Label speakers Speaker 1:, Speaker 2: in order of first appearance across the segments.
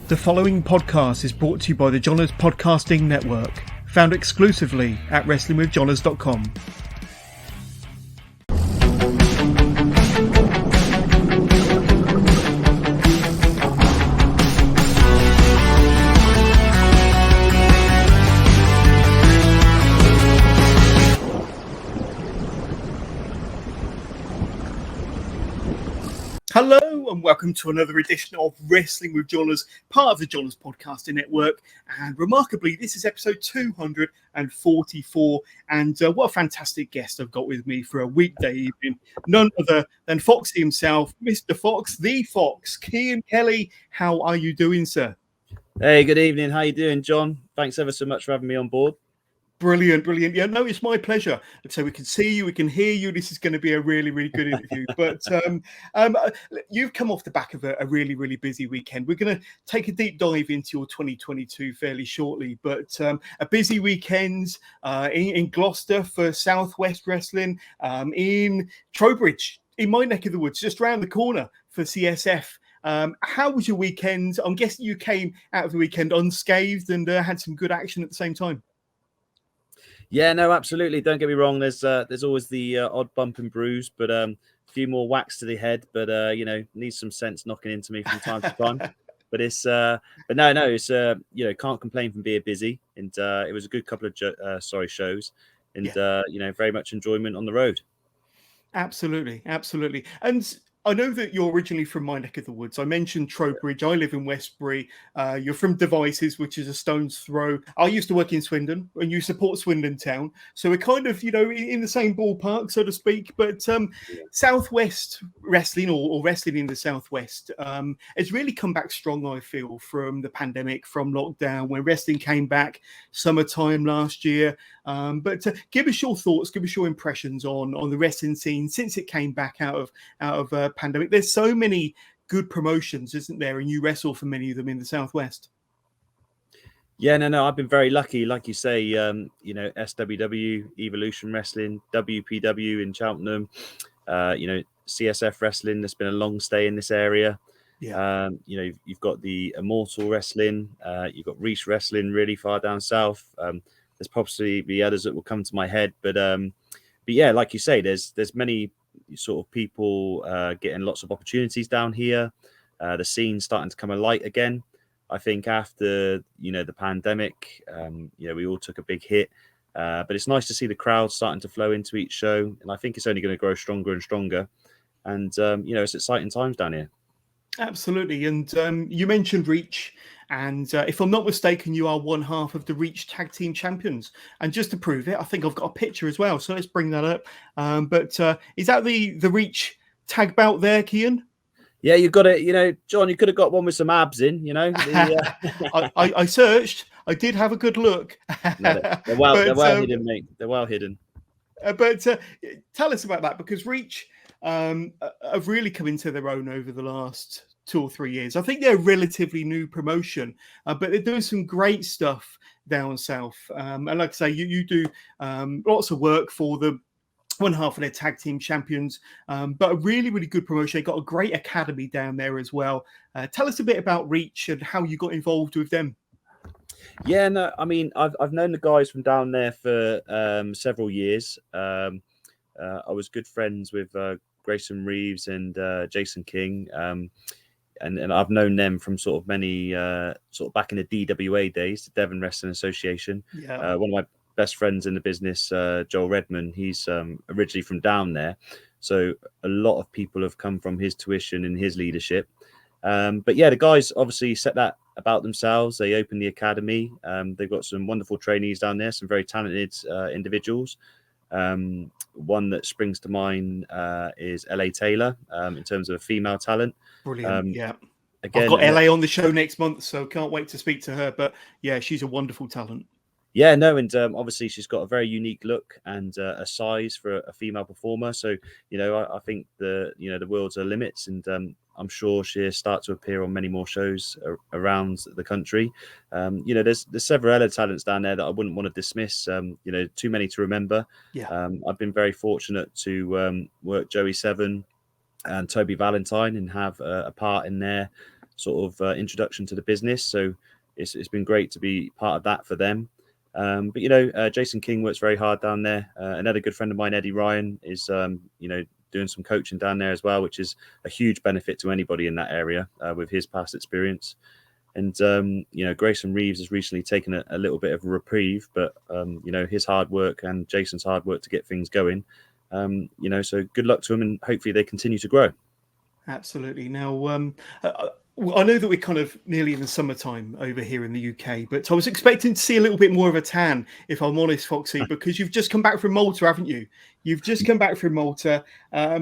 Speaker 1: The following podcast is brought to you by the Johners Podcasting Network, found exclusively at WrestlingWithJohners.com. Hello and welcome to another edition of Wrestling with Johners, part of the Johners Podcasting Network. And remarkably, this is episode 244. And what a fantastic guest I've got with me for a weekday evening. None other than Foxy himself, Mr. Fox, the Fox, Kian Kelly. How are you doing, sir?
Speaker 2: Hey, good evening. How you doing, John? Thanks ever so much for having me on board.
Speaker 1: Brilliant. Yeah, no, it's my pleasure. So we can see you, we can hear you. This is going to be a really, really good interview. But you've come off the back of a really, really busy weekend. We're going to take a deep dive into your 2022 fairly shortly. But a busy weekend in Gloucester for Southwest Wrestling, in Trowbridge, in my neck of the woods, just around the corner for CSF. How was your weekend? I'm guessing you came out of the weekend unscathed and had some good action at the same time.
Speaker 2: Yeah, no, absolutely. Don't get me wrong. There's always the odd bump and bruise, but a few more whacks to the head. But needs some sense knocking into me from time to time. But it's can't complain from being busy. And it was a good couple of shows, and very much enjoyment on the road.
Speaker 1: Absolutely. And I know that you're originally from my neck of the woods. I mentioned Trowbridge. I live in Westbury. You're from Devices, which is a stone's throw. I used to work in Swindon, and you support Swindon Town. So we're kind of, in the same ballpark, so to speak. But Southwest Wrestling, or wrestling in the Southwest, has really come back strong, I feel, from the pandemic, from lockdown, when wrestling came back summertime last year. But give us your thoughts, give us your impressions on the wrestling scene since it came back out of pandemic. There's so many good promotions, isn't there? And you wrestle for many of them in the Southwest.
Speaker 2: Yeah, no, I've been very lucky, like you say. SWW, Evolution Wrestling, WPW in Cheltenham. CSF Wrestling. There's been a long stay in this area.
Speaker 1: Yeah.
Speaker 2: You've got the Immortal Wrestling. You've got Reach Wrestling, really far down south. There's possibly the others that will come to my head, but yeah, like you say, there's many sort of people getting lots of opportunities down here. The scene's starting to come alight again. I think after the pandemic, we all took a big hit, but it's nice to see the crowd starting to flow into each show, and I think it's only going to grow stronger and stronger. And it's exciting times down here.
Speaker 1: Absolutely. And you mentioned Reach, and if I'm not mistaken, you are one half of the Reach Tag Team Champions. And just to prove it, I think I've got a picture as well. So let's bring that up. But is that the Reach tag belt there, Kian?
Speaker 2: Yeah, you've got it. John, you could have got one with some abs in.
Speaker 1: I searched. I did have a good look.
Speaker 2: No, they're well hidden, mate. They're well hidden.
Speaker 1: But tell us about that, because Reach have really come into their own over the last 2 or 3 years. I think they're a relatively new promotion, but they're doing some great stuff down south. And like I say, you do lots of work for them. One half of their tag team champions, but a really, really good promotion. They got a great academy down there as well. Tell us a bit about Reach and how you got involved with them.
Speaker 2: Yeah, no, I mean, I've known the guys from down there for several years. I was good friends with Grayson Reeves and Jason King, and I've known them from sort of many sort of back in the DWA days, the Devon Wrestling Association.
Speaker 1: Yeah.
Speaker 2: One of my best friends in the business, Joel Redman, he's originally from down there, so a lot of people have come from his tuition and his leadership. But yeah, the guys obviously set that about themselves. They opened the academy. They've got some wonderful trainees down there, some very talented individuals. One that springs to mind is LA Taylor, in terms of a female talent.
Speaker 1: Brilliant. Yeah.
Speaker 2: Again,
Speaker 1: I've got LA on the show next month, so can't wait to speak to her. But yeah, she's a wonderful talent.
Speaker 2: Yeah, no, and obviously she's got a very unique look and a size for a female performer. So, I think the world's her limits, and I'm sure she'll start to appear on many more shows around the country. There's several other talents down there that I wouldn't want to dismiss. Too many to remember.
Speaker 1: Yeah.
Speaker 2: I've been very fortunate to work Joey Seven and Toby Valentine and have a part in their sort of introduction to the business. So it's been great to be part of that for them. But Jason King works very hard down there. Another good friend of mine, Eddie Ryan, is doing some coaching down there as well, which is a huge benefit to anybody in that area with his past experience. And Grayson Reeves has recently taken a little bit of a reprieve, but his hard work and Jason's hard work to get things going. So good luck to him, and hopefully they continue to grow.
Speaker 1: Absolutely. Now, I know that we're kind of nearly in the summertime over here in the UK, but I was expecting to see a little bit more of a tan, if I'm honest, Foxy, because you've just come back from Malta, haven't you? You've just come back from Malta,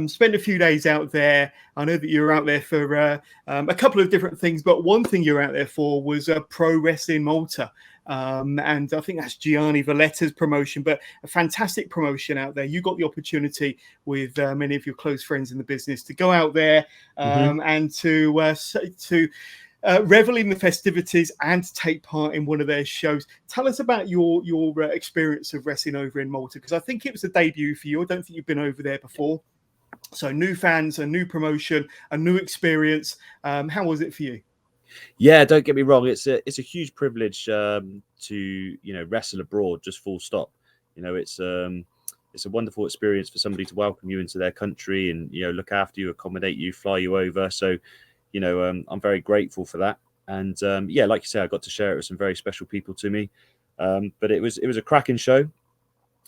Speaker 1: spent a few days out there. I know that you were out there for a couple of different things, but one thing you're out there for was Pro-Wrestling Malta. And I think that's Gianni Valletta's promotion, but a fantastic promotion out there. You got the opportunity with many of your close friends in the business to go out there and to revel in the festivities and take part in one of their shows. Tell us about your experience of wrestling over in Malta, because I think it was a debut for you. I don't think you've been over there before. So new fans, a new promotion, a new experience. How was it for you?
Speaker 2: Yeah, don't get me wrong. It's a huge privilege to wrestle abroad. Just full stop. It's a wonderful experience for somebody to welcome you into their country and look after you, accommodate you, fly you over. So I'm very grateful for that. And like you say, I got to share it with some very special people to me. But it was a cracking show.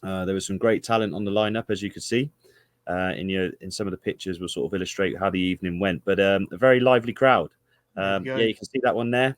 Speaker 2: There was some great talent on the lineup, as you could see. In some of the pictures, will sort of illustrate how the evening went. But a very lively crowd. You can see that one there.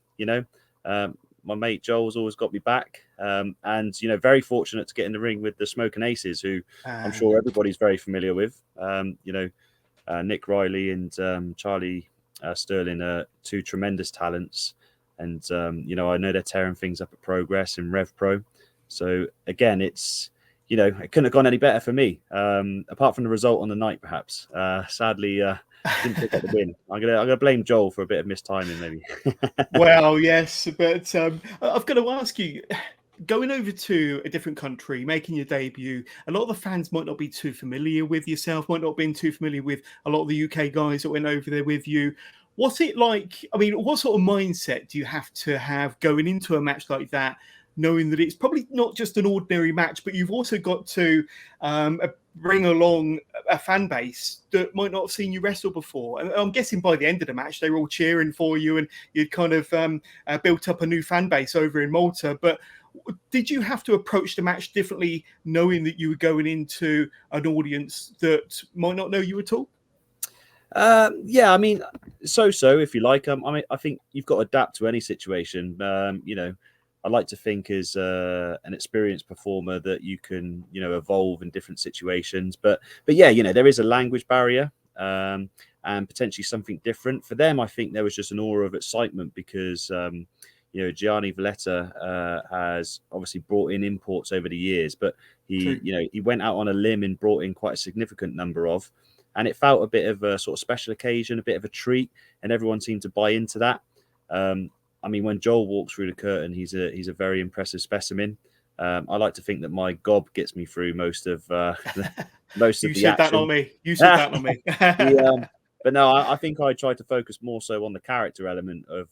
Speaker 2: My mate Joel's always got me back, and very fortunate to get in the ring with the Smoking Aces, who I'm sure everybody's very familiar with. Nick Riley and Charlie Sterling are two tremendous talents, and I know they're tearing things up at Progress and Rev Pro. So again, it's it couldn't have gone any better for me, apart from the result on the night, perhaps. Sadly. Didn't pick up the win. I'm gonna blame Joel for a bit of mistiming, maybe.
Speaker 1: Well, yes, but I've got to ask you, going over to a different country, making your debut, a lot of the fans might not be too familiar with yourself, might not have been too familiar with a lot of the UK guys that went over there with you. What's it like? I mean, what sort of mindset do you have to have going into a match like that, knowing that it's probably not just an ordinary match, but you've also got to bring along a fan base that might not have seen you wrestle before? And I'm guessing by the end of the match, they were all cheering for you and you'd kind of built up a new fan base over in Malta. But did you have to approach the match differently, knowing that you were going into an audience that might not know you at all?
Speaker 2: I mean, so if you like. I think you've got to adapt to any situation. I like to think as an experienced performer that you can, evolve in different situations. But there is a language barrier and potentially something different for them. I think there was just an aura of excitement because, Gianni Valletta has obviously brought in imports over the years, but he went out on a limb and brought in quite a significant number of, and it felt a bit of a sort of special occasion, a bit of a treat, and everyone seemed to buy into that. I mean, when Joel walks through the curtain, he's a very impressive specimen. I like to think that my gob gets me through most of the action.
Speaker 1: You said that on me. You said that on me.
Speaker 2: But no, I think I try to focus more so on the character element of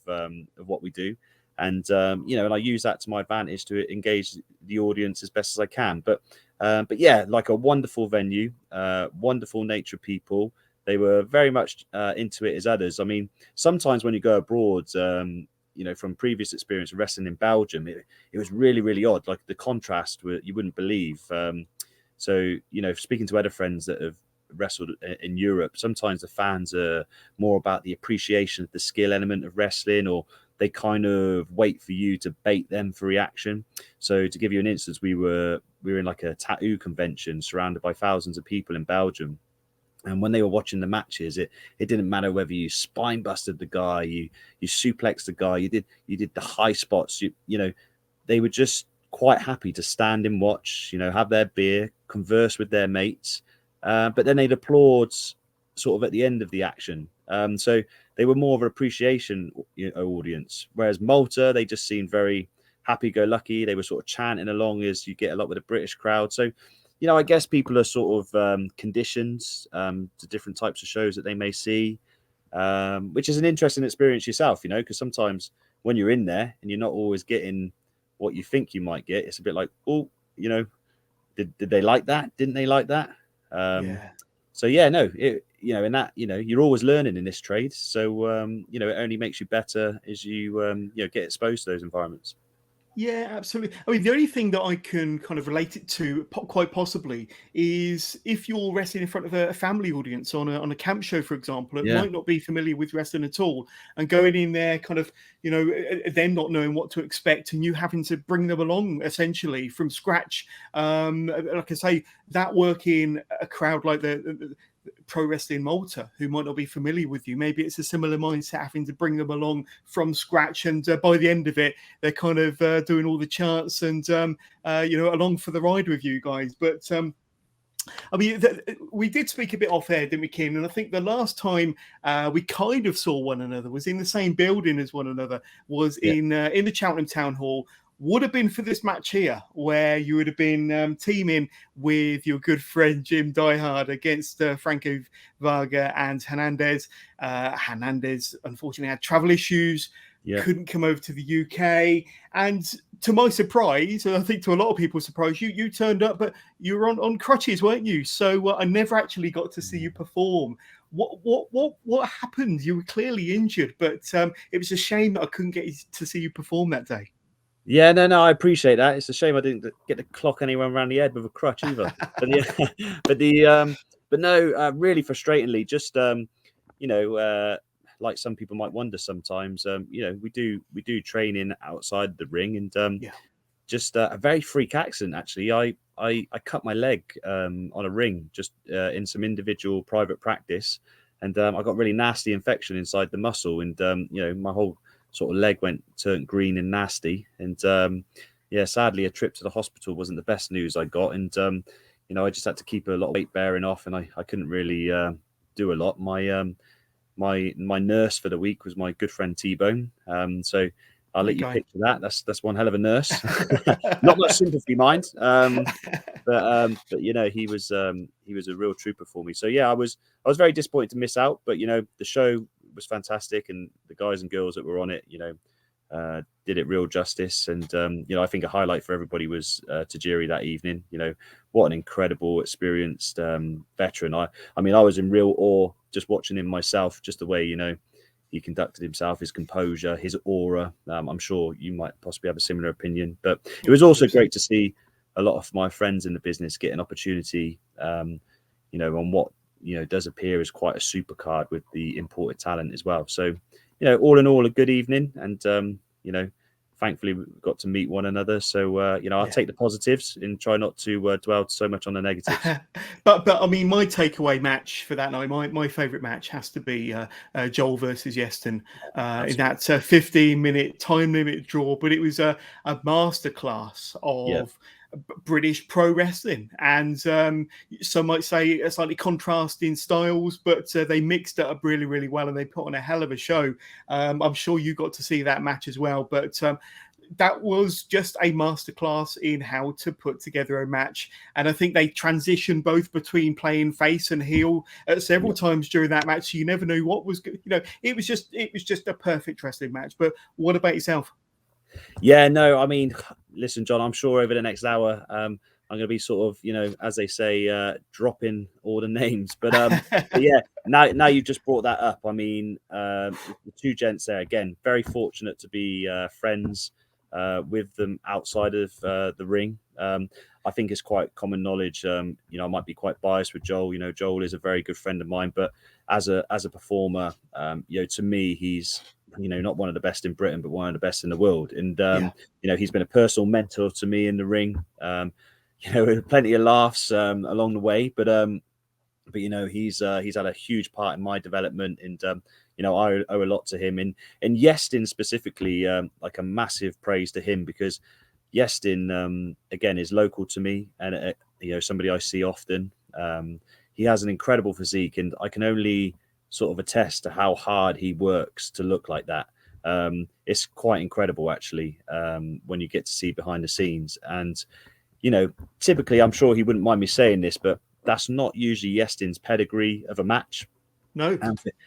Speaker 2: what we do, and and I use that to my advantage to engage the audience as best as I can. But like a wonderful venue, wonderful nature people. They were very much into it as others. I mean, sometimes when you go abroad, from previous experience of wrestling in Belgium, it was really, really odd. Like the contrast, you wouldn't believe. Speaking to other friends that have wrestled in Europe, sometimes the fans are more about the appreciation of the skill element of wrestling, or they kind of wait for you to bait them for reaction. So to give you an instance, we were in like a tattoo convention surrounded by thousands of people in Belgium. And when they were watching the matches, it didn't matter whether you spine busted the guy, you suplexed the guy, you did the high spots. They were just quite happy to stand and watch, have their beer, converse with their mates, but then they'd applaud sort of at the end of the action. So they were more of an appreciation audience. Whereas Malta, they just seemed very happy-go-lucky. They were sort of chanting along, as you get a lot with the British crowd. So I guess people are sort of conditioned to different types of shows that they may see. which is an interesting experience yourself, you know, because sometimes when you're in there and you're not always getting what you think you might get, it's a bit like, oh, you know, did they like that? Didn't they like that?
Speaker 1: Yeah.
Speaker 2: So yeah, no, you know, in that, you know, you're always learning in this trade. So you know, it only makes you better as you you know, get exposed to those environments.
Speaker 1: Yeah, absolutely. I mean, the only thing that I can kind of relate it to, quite possibly, is if you're wrestling in front of a family audience on a camp show, for example, that
Speaker 2: Yeah,
Speaker 1: might not be familiar with wrestling at all, and going in there, kind of, you know, them not knowing what to expect, and you having to bring them along essentially from scratch. Like I say, that working a crowd like the Pro-Wrestling Malta, who might not be familiar with you, maybe it's a similar mindset, having to bring them along from scratch, and by the end of it, they're kind of doing all the chants and you know, along for the ride with you guys. But I mean, we did speak a bit off air, didn't we, Ken? And I think the last time we kind of saw one another was in the same building as one another, was
Speaker 2: yeah,
Speaker 1: in the Cheltenham Town Hall. Would have been for this match here, where you would have been teaming with your good friend Jim Diehard against Franco Varga and Hernandez. Hernandez unfortunately had travel issues,
Speaker 2: yeah.
Speaker 1: couldn't come over to the UK, and to my surprise, and I think to a lot of people's surprise, you turned up, but you were on crutches, weren't you? So I never actually got to see you perform. What happened? You were clearly injured, but it was a shame that I couldn't get to see you perform that day.
Speaker 2: Yeah, no, I appreciate that. It's a shame I didn't get to clock anyone around the head with a crutch either. But yeah, but no, really frustratingly, just you know, like some people might wonder sometimes, you know, we do training outside the ring, and
Speaker 1: Yeah.
Speaker 2: just a very freak accident actually. I cut my leg on a ring just in some individual private practice, and I got really nasty infection inside the muscle, and you know, my whole sort of leg turned green and nasty, and yeah, sadly a trip to the hospital wasn't the best news I got, and you know, I just had to keep a lot of weight bearing off, and I couldn't really do a lot. My nurse for the week was my good friend T-Bone, so I'll let you
Speaker 1: Okay.
Speaker 2: picture that. That's one hell of a nurse. Not much sympathy, mind. But you know, he was a real trooper for me. So yeah, I was very disappointed to miss out. But you know, the show was fantastic, and the guys and girls that were on it, you know, did it real justice. And you know, I think a highlight for everybody was Tajiri that evening. You know, what an incredible, experienced veteran. I mean, I was in real awe just watching him myself, just the way, you know, he conducted himself, his composure, his aura. I'm sure you might possibly have a similar opinion, but it was also great to see a lot of my friends in the business get an opportunity, you know, on what, you know, does appear as quite a super card with the imported talent as well. So, you know, all in all, a good evening, and you know, thankfully we got to meet one another. So you know, I'll take the positives and try not to dwell so much on the negatives.
Speaker 1: but I mean, my takeaway match for that night, my favourite match has to be Joel versus Yeston in that 15-minute time limit draw. But it was a masterclass of British pro wrestling, and some might say a slightly contrasting styles, but they mixed it up really, really well, and they put on a hell of a show. I'm sure you got to see that match as well, but that was just a masterclass in how to put together a match. And I think they transitioned both between playing face and heel several times during that match. So you never knew what was good. You know, it was just a perfect wrestling match. But what about yourself?
Speaker 2: Yeah, no, I mean, listen, John, I'm sure over the next hour, I'm going to be sort of, you know, as they say, dropping all the names. But yeah, now you just brought that up. I mean, the two gents there, again, very fortunate to be friends with them outside of the ring. I think it's quite common knowledge. You know, I might be quite biased with Joel. You know, Joel is a very good friend of mine, but as a performer, you know, to me, he's, you know, not one of the best in Britain, but one of the best in the world. And you know, he's been a personal mentor to me in the ring. You know, plenty of laughs along the way, but you know, he's had a huge part in my development, and you know, I owe a lot to him. And Yestin specifically, like a massive praise to him, because Yestin again is local to me, and you know, somebody I see often. He has an incredible physique, and I can only sort of attest to how hard he works to look like that. It's quite incredible, actually, when you get to see behind the scenes. And you know, typically, I'm sure he wouldn't mind me saying this, but that's not usually Yestin's pedigree of a match.
Speaker 1: No.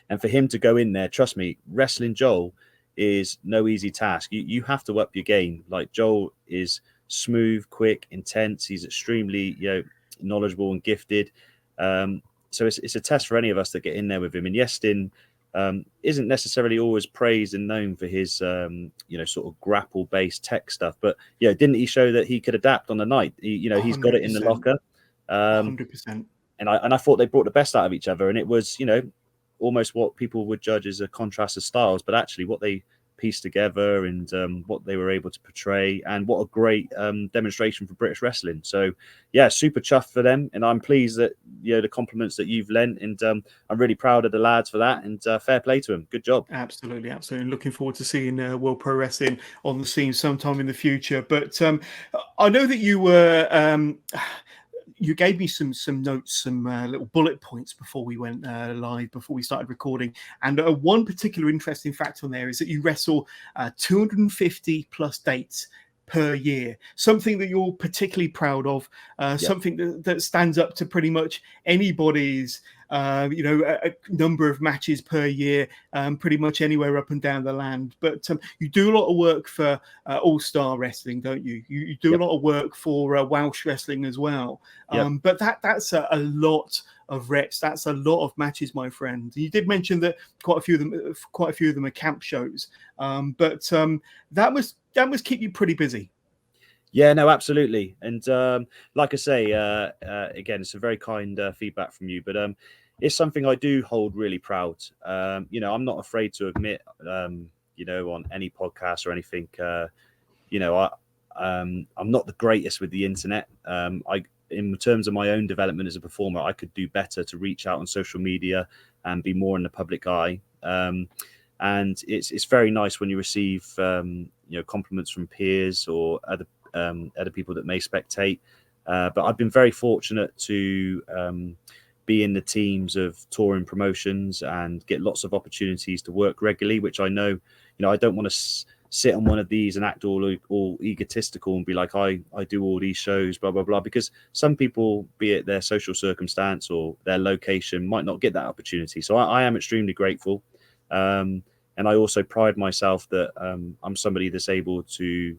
Speaker 2: And for him to go in there, trust me, wrestling Joel is no easy task. You have to up your game. Like, Joel is smooth, quick, intense. He's extremely, knowledgeable and gifted. So it's a test for any of us that get in there with him. And Yestin isn't necessarily always praised and known for his, sort of grapple-based tech stuff. But didn't he show that he could adapt on the night? He's got it in the locker.
Speaker 1: 100%.
Speaker 2: And I thought they brought the best out of each other. And it was, almost what people would judge as a contrast of styles, but actually what they pieced together and what they were able to portray, and what a great demonstration for British wrestling. So super chuffed for them, and I'm pleased that the compliments that you've lent, and I'm really proud of the lads for that, and fair play to them. Good job.
Speaker 1: Absolutely. Looking forward to seeing World Pro Wrestling on the scene sometime in the future. But I know that you were you gave me some notes, some little bullet points before we went live, before we started recording. And one particular interesting fact on there is that you wrestle 250 plus dates per year, something that you're particularly proud of, something that stands up to pretty much anybody's, a number of matches per year, pretty much anywhere up and down the land. But you do a lot of work for AllStar Wrestling, don't you? You do a lot of work for Welsh Wrestling as well. But that's a lot of reps. That's a lot of matches, my friend. You did mention that quite a few of them are camp shows, but that must keep you pretty busy.
Speaker 2: Yeah, no, absolutely. And like I say, again, it's a very kind feedback from you, but it's something I do hold really proud. I'm not afraid to admit, on any podcast or anything, I'm not the greatest with the internet. In terms of my own development as a performer, I could do better to reach out on social media and be more in the public eye. And it's very nice when you receive, compliments from peers or other people that may spectate. But I've been very fortunate to be in the teams of touring promotions and get lots of opportunities to work regularly, which I know, I don't want to sit on one of these and act all egotistical and be like, I do all these shows, blah, blah, blah, because some people, be it their social circumstance or their location, might not get that opportunity. So I am extremely grateful. And I also pride myself that I'm somebody that's able to,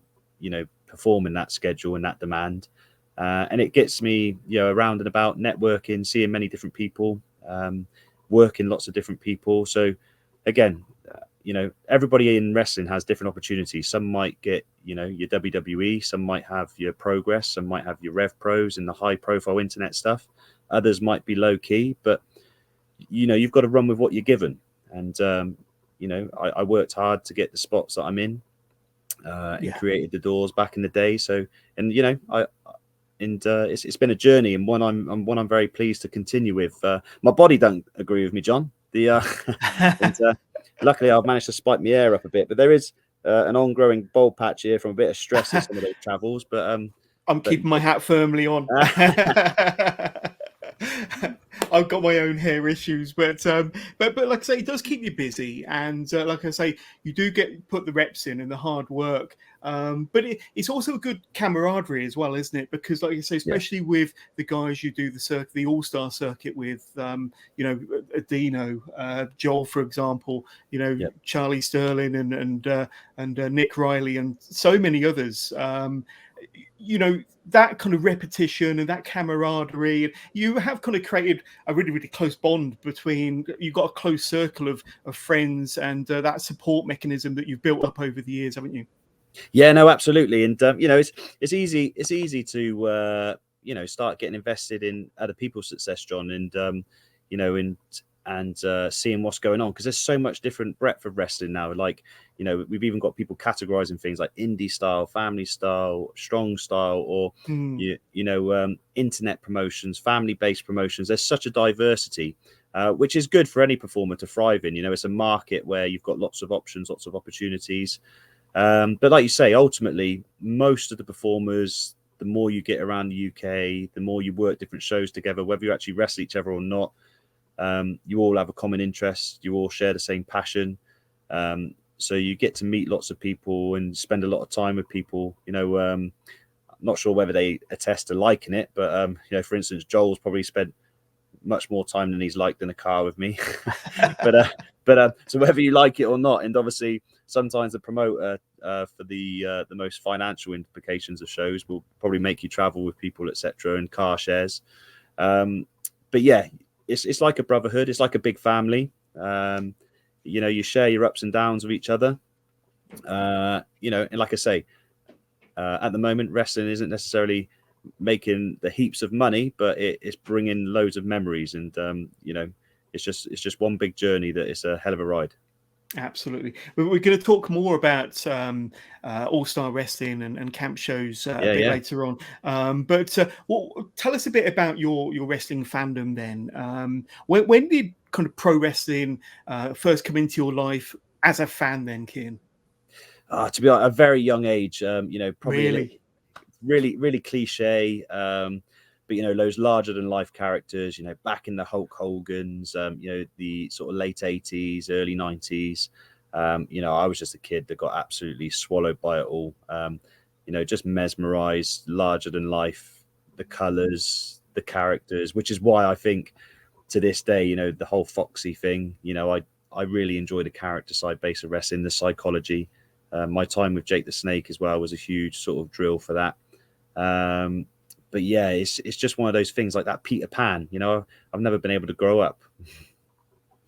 Speaker 2: perform in that schedule and that demand. And it gets me, around and about, networking, seeing many different people, working lots of different people. So again, everybody in wrestling has different opportunities. Some might get, your WWE, some might have your Progress, some might have your Rev Pros and the high profile internet stuff. Others might be low key, but you've got to run with what you're given. And, I worked hard to get the spots that I'm in, and created the doors back in the day. So, and, it's been a journey, and one I'm very pleased to continue with. My body don't agree with me, John. Luckily, I've managed to spike my hair up a bit, but there is an ongoing bald patch here from a bit of stress in some of those travels. But
Speaker 1: I'm keeping my hat firmly on. I've got my own hair issues, but like I say, it does keep you busy, and like I say, you do put the reps in and the hard work. But it's also a good camaraderie as well, isn't it? Because, like I say, especially with the guys you do the AllStar Circuit with, Adino, Joel, for example, Charlie Sterling and Nick Riley and so many others. That kind of repetition and that camaraderie, you have kind of created a really, really close bond between, you've got a close circle of friends and that support mechanism that you've built up over the years, haven't you?
Speaker 2: Yeah, no, absolutely. And, it's easy to, start getting invested in other people's success, John, and seeing what's going on, because there's so much different breadth of wrestling now. Like, we've even got people categorizing things like indie style, family style, strong style, or internet promotions, family-based promotions. There's such a diversity, which is good for any performer to thrive in. It's a market where you've got lots of options, lots of opportunities. But like you say, ultimately, most of the performers, the more you get around the UK, the more you work different shows together, whether you actually wrestle each other or not. You all have a common interest. You all share the same passion. So you get to meet lots of people and spend a lot of time with people. I'm not sure whether they attest to liking it, but, for instance, Joel's probably spent much more time than he's liked in a car with me. but so whether you like it or not, and obviously sometimes the promoter for the most financial implications of shows will probably make you travel with people, etc., and car shares. But yeah, it's like a brotherhood. It's like a big family. You know, you share your ups and downs with each other. You know, and like I say, at the moment, wrestling isn't necessarily making the heaps of money, but it's bringing loads of memories, and you know, it's just one big journey that it's a hell of a ride.
Speaker 1: Absolutely. We're going to talk more about AllStar Wrestling and camp shows a bit later on. But tell us a bit about your wrestling fandom then. When did kind of pro wrestling first come into your life as a fan then, Kian?
Speaker 2: To be honest, a very young age, you know, probably really cliche. But you know, those larger than life characters, you know, back in the Hulk Hogan's, you know, the sort of late 80s, early 90s. You know, I was just a kid that got absolutely swallowed by it all. You know, just mesmerized, larger than life, the colors, the characters, which is why I think to this day, you know, the whole Foxy thing, you know, I really enjoy the character side base of wrestling, the psychology. My time with Jake the Snake as well was a huge sort of drill for that. But yeah, it's just one of those things like that Peter Pan, you know, I've never been able to grow up.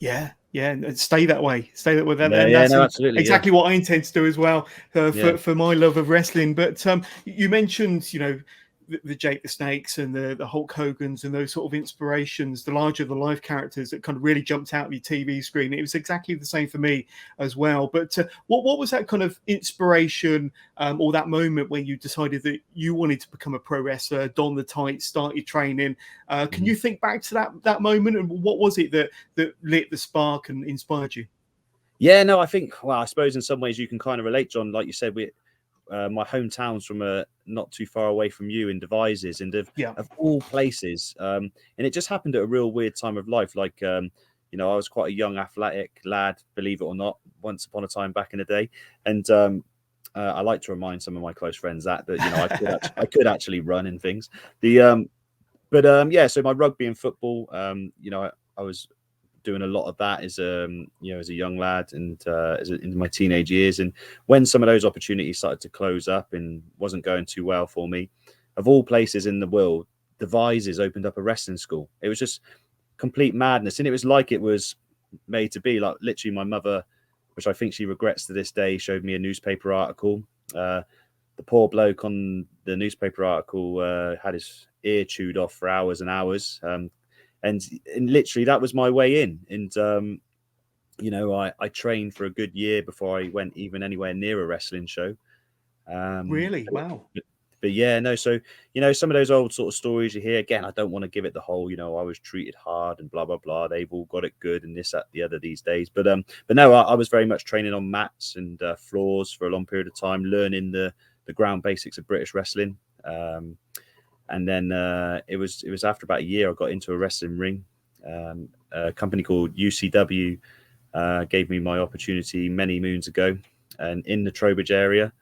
Speaker 1: Yeah, and stay that way. Stay that way.
Speaker 2: That's absolutely
Speaker 1: exactly what I intend to do as well for my love of wrestling. But you mentioned, you know, the Jake the Snakes and the Hulk Hogan's and those sort of inspirations, the larger than life characters that kind of really jumped out of your TV screen. It was exactly the same for me as well. But what was that kind of inspiration or that moment when you decided that you wanted to become a pro wrestler, don the tights, start your training? Can you think back to that moment, and what was it that lit the spark and inspired you?
Speaker 2: Yeah, no, I think, well, I suppose in some ways you can kind of relate, John. Like you said, my hometown's from not too far away from you in Devizes, and of all places, and it just happened at a real weird time of life. Like, you know, I was quite a young athletic lad, believe it or not, once upon a time back in the day, and I like to remind some of my close friends that you know I could actually run and things. Yeah, so my rugby and football, you know, I was doing a lot of that as you know, as a young lad and in my teenage years. And when some of those opportunities started to close up and wasn't going too well for me, of all places in the world, Devizes opened up a wrestling school. It was just complete madness, and it was like it was made to be. Like literally, my mother, which I think she regrets to this day, showed me a newspaper article. The poor bloke on the newspaper article had his ear chewed off for hours and hours. And literally that was my way in. And, you know, I trained for a good year before I went even anywhere near a wrestling show.
Speaker 1: Really? Wow.
Speaker 2: But yeah, no. So, you know, some of those old sort of stories you hear, again, I don't want to give it the whole, you know, I was treated hard and blah, blah, blah. They've all got it good and this, that, the other these days. But no, I was very much training on mats and floors for a long period of time, learning the ground basics of British wrestling. And then it was after about a year I got into a wrestling ring. A company called UCW gave me my opportunity many moons ago, and in the Trowbridge area.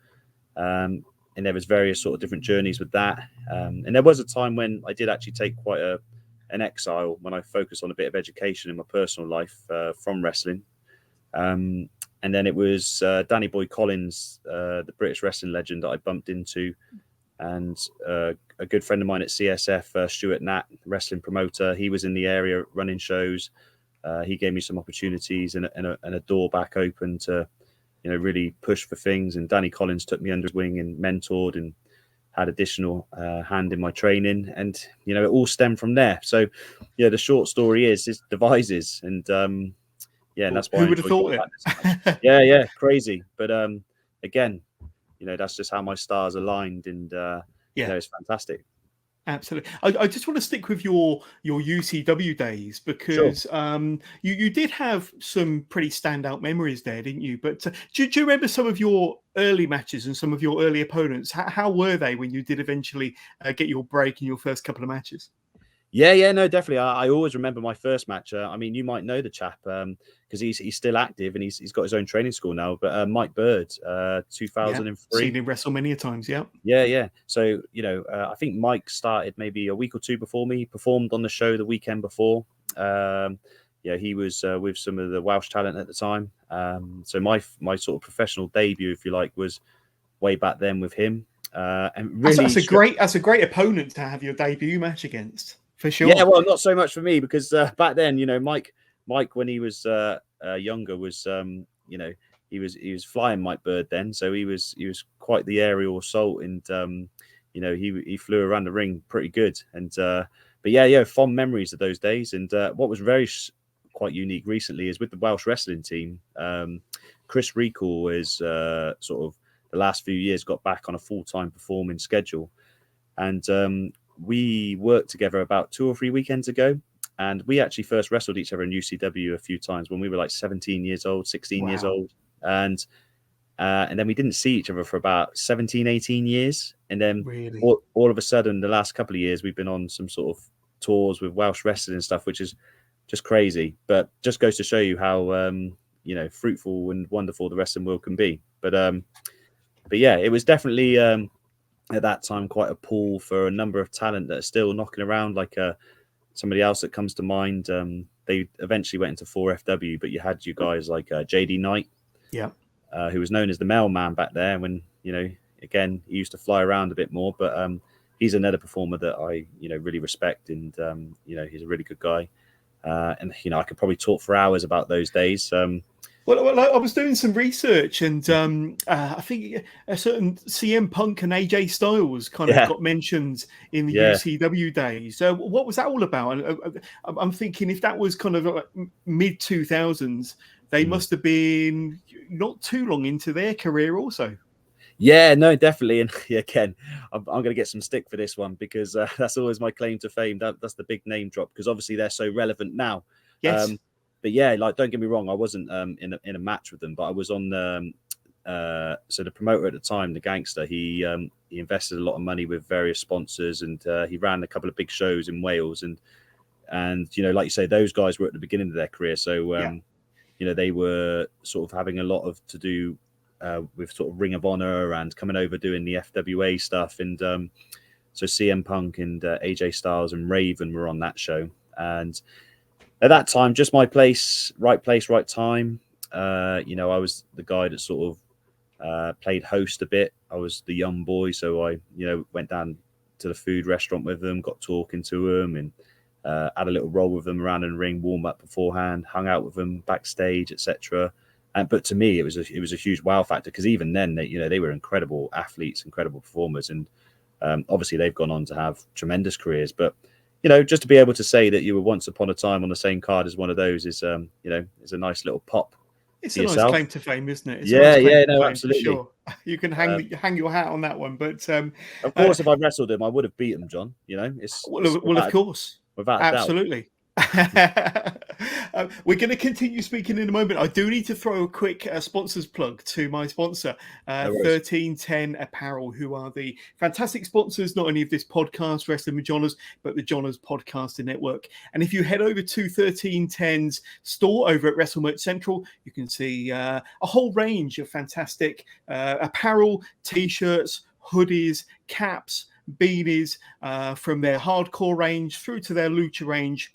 Speaker 2: And there was various sort of different journeys with that. And there was a time when I did actually take quite an exile when I focused on a bit of education in my personal life from wrestling. And then it was Danny Boy Collins, the British wrestling legend that I bumped into, and a good friend of mine at CSF, Stuart Nat, wrestling promoter. He was in the area running shows. He gave me some opportunities and a door back open to, you know, really push for things. And Danny Collins took me under his wing and mentored and had additional hand in my training. And, you know, it all stemmed from there. So, yeah, the short story is Devizes. And, yeah, and that's why
Speaker 1: who would have thought it?
Speaker 2: Yeah, crazy. But again, you know, that's just how my stars aligned, and you know, it's fantastic.
Speaker 1: Absolutely. I just want to stick with your UCW days, because you did have some pretty standout memories there, didn't you? But do you remember some of your early matches and some of your early opponents? How were they when you did eventually get your break in your first couple of matches?
Speaker 2: Yeah, no, definitely. I always remember my first match. I mean, you might know the chap because he's still active and he's got his own training school now. But Mike Bird,
Speaker 1: Yeah,
Speaker 2: 2003.
Speaker 1: seen him wrestle many a times. Yeah.
Speaker 2: Yeah. So I think Mike started maybe a week or two before me. He performed on the show the weekend before. He was with some of the Welsh talent at the time. So my sort of professional debut, if you like, was way back then with him. And really,
Speaker 1: that's a great opponent to have your debut match against, for sure.
Speaker 2: Yeah, well, not so much for me because back then, Mike when he was younger was he was flying Mike Bird then, so he was quite the aerial assault, and he flew around the ring pretty good. And but yeah, fond memories of those days. And what was quite unique recently is with the Welsh wrestling team. Chris Recall is sort of the last few years got back on a full-time performing schedule, and we worked together about 2 or 3 weekends ago, and we actually first wrestled each other in UCW a few times when we were like 17 years old, 16 years old. And then we didn't see each other for about 17, 18 years. And then
Speaker 1: really?
Speaker 2: all of a sudden, the last couple of years, we've been on some sort of tours with Welsh wrestling and stuff, which is just crazy. But just goes to show you how, fruitful and wonderful the wrestling world can be. But yeah, it was definitely... at that time, quite a pool for a number of talent that are still knocking around. Like somebody else that comes to mind, they eventually went into 4FW, but you had you guys like JD Knight, who was known as the mailman back there. When again, he used to fly around a bit more, but he's another performer that I really respect, and he's a really good guy. And I could probably talk for hours about those days.
Speaker 1: Well, I was doing some research, and I think a certain CM Punk and AJ Styles kind of got mentioned in the UCW days. What was that all about? I'm thinking if that was kind of like mid 2000s, they must have been not too long into their career also.
Speaker 2: Yeah, no, definitely. And again, I'm going to get some stick for this one because that's always my claim to fame. That's the big name drop because obviously they're so relevant now.
Speaker 1: Yes.
Speaker 2: But yeah, like don't get me wrong, I wasn't in a match with them, but I was on so the promoter at the time, the Gangster, he invested a lot of money with various sponsors, and he ran a couple of big shows in Wales, and like you say, those guys were at the beginning of their career, so they were sort of having a lot of to do with sort of Ring of Honor and coming over doing the FWA stuff, and so CM Punk and AJ Styles and Raven were on that show, and at that time, just my place, right time. I was the guy that sort of played host a bit. I was the young boy, so I, went down to the food restaurant with them, got talking to them, and had a little roll with them around in the ring, warm up beforehand, hung out with them backstage, etc. But to me, it was a huge wow factor because even then, they were incredible athletes, incredible performers, and obviously they've gone on to have tremendous careers, but. Just to be able to say that you were once upon a time on the same card as one of those is, is a nice little pop.
Speaker 1: It's a nice claim to fame, isn't it? It's
Speaker 2: absolutely.
Speaker 1: Sure. You can hang your hat on that one. But
Speaker 2: of course, if I wrestled him, I would have beaten him, John.
Speaker 1: Well, of course,
Speaker 2: without
Speaker 1: absolutely. We're going to continue speaking in a moment. I do need to throw a quick sponsors plug to my sponsor, 1310 Apparel, who are the fantastic sponsors not only of this podcast, Wrestling with Johners, but the Johners Podcasting Network. And if you head over to 1310's store over at WrestleMerch Central, you can see a whole range of fantastic apparel, t-shirts, hoodies, caps, beanies, from their hardcore range through to their lucha range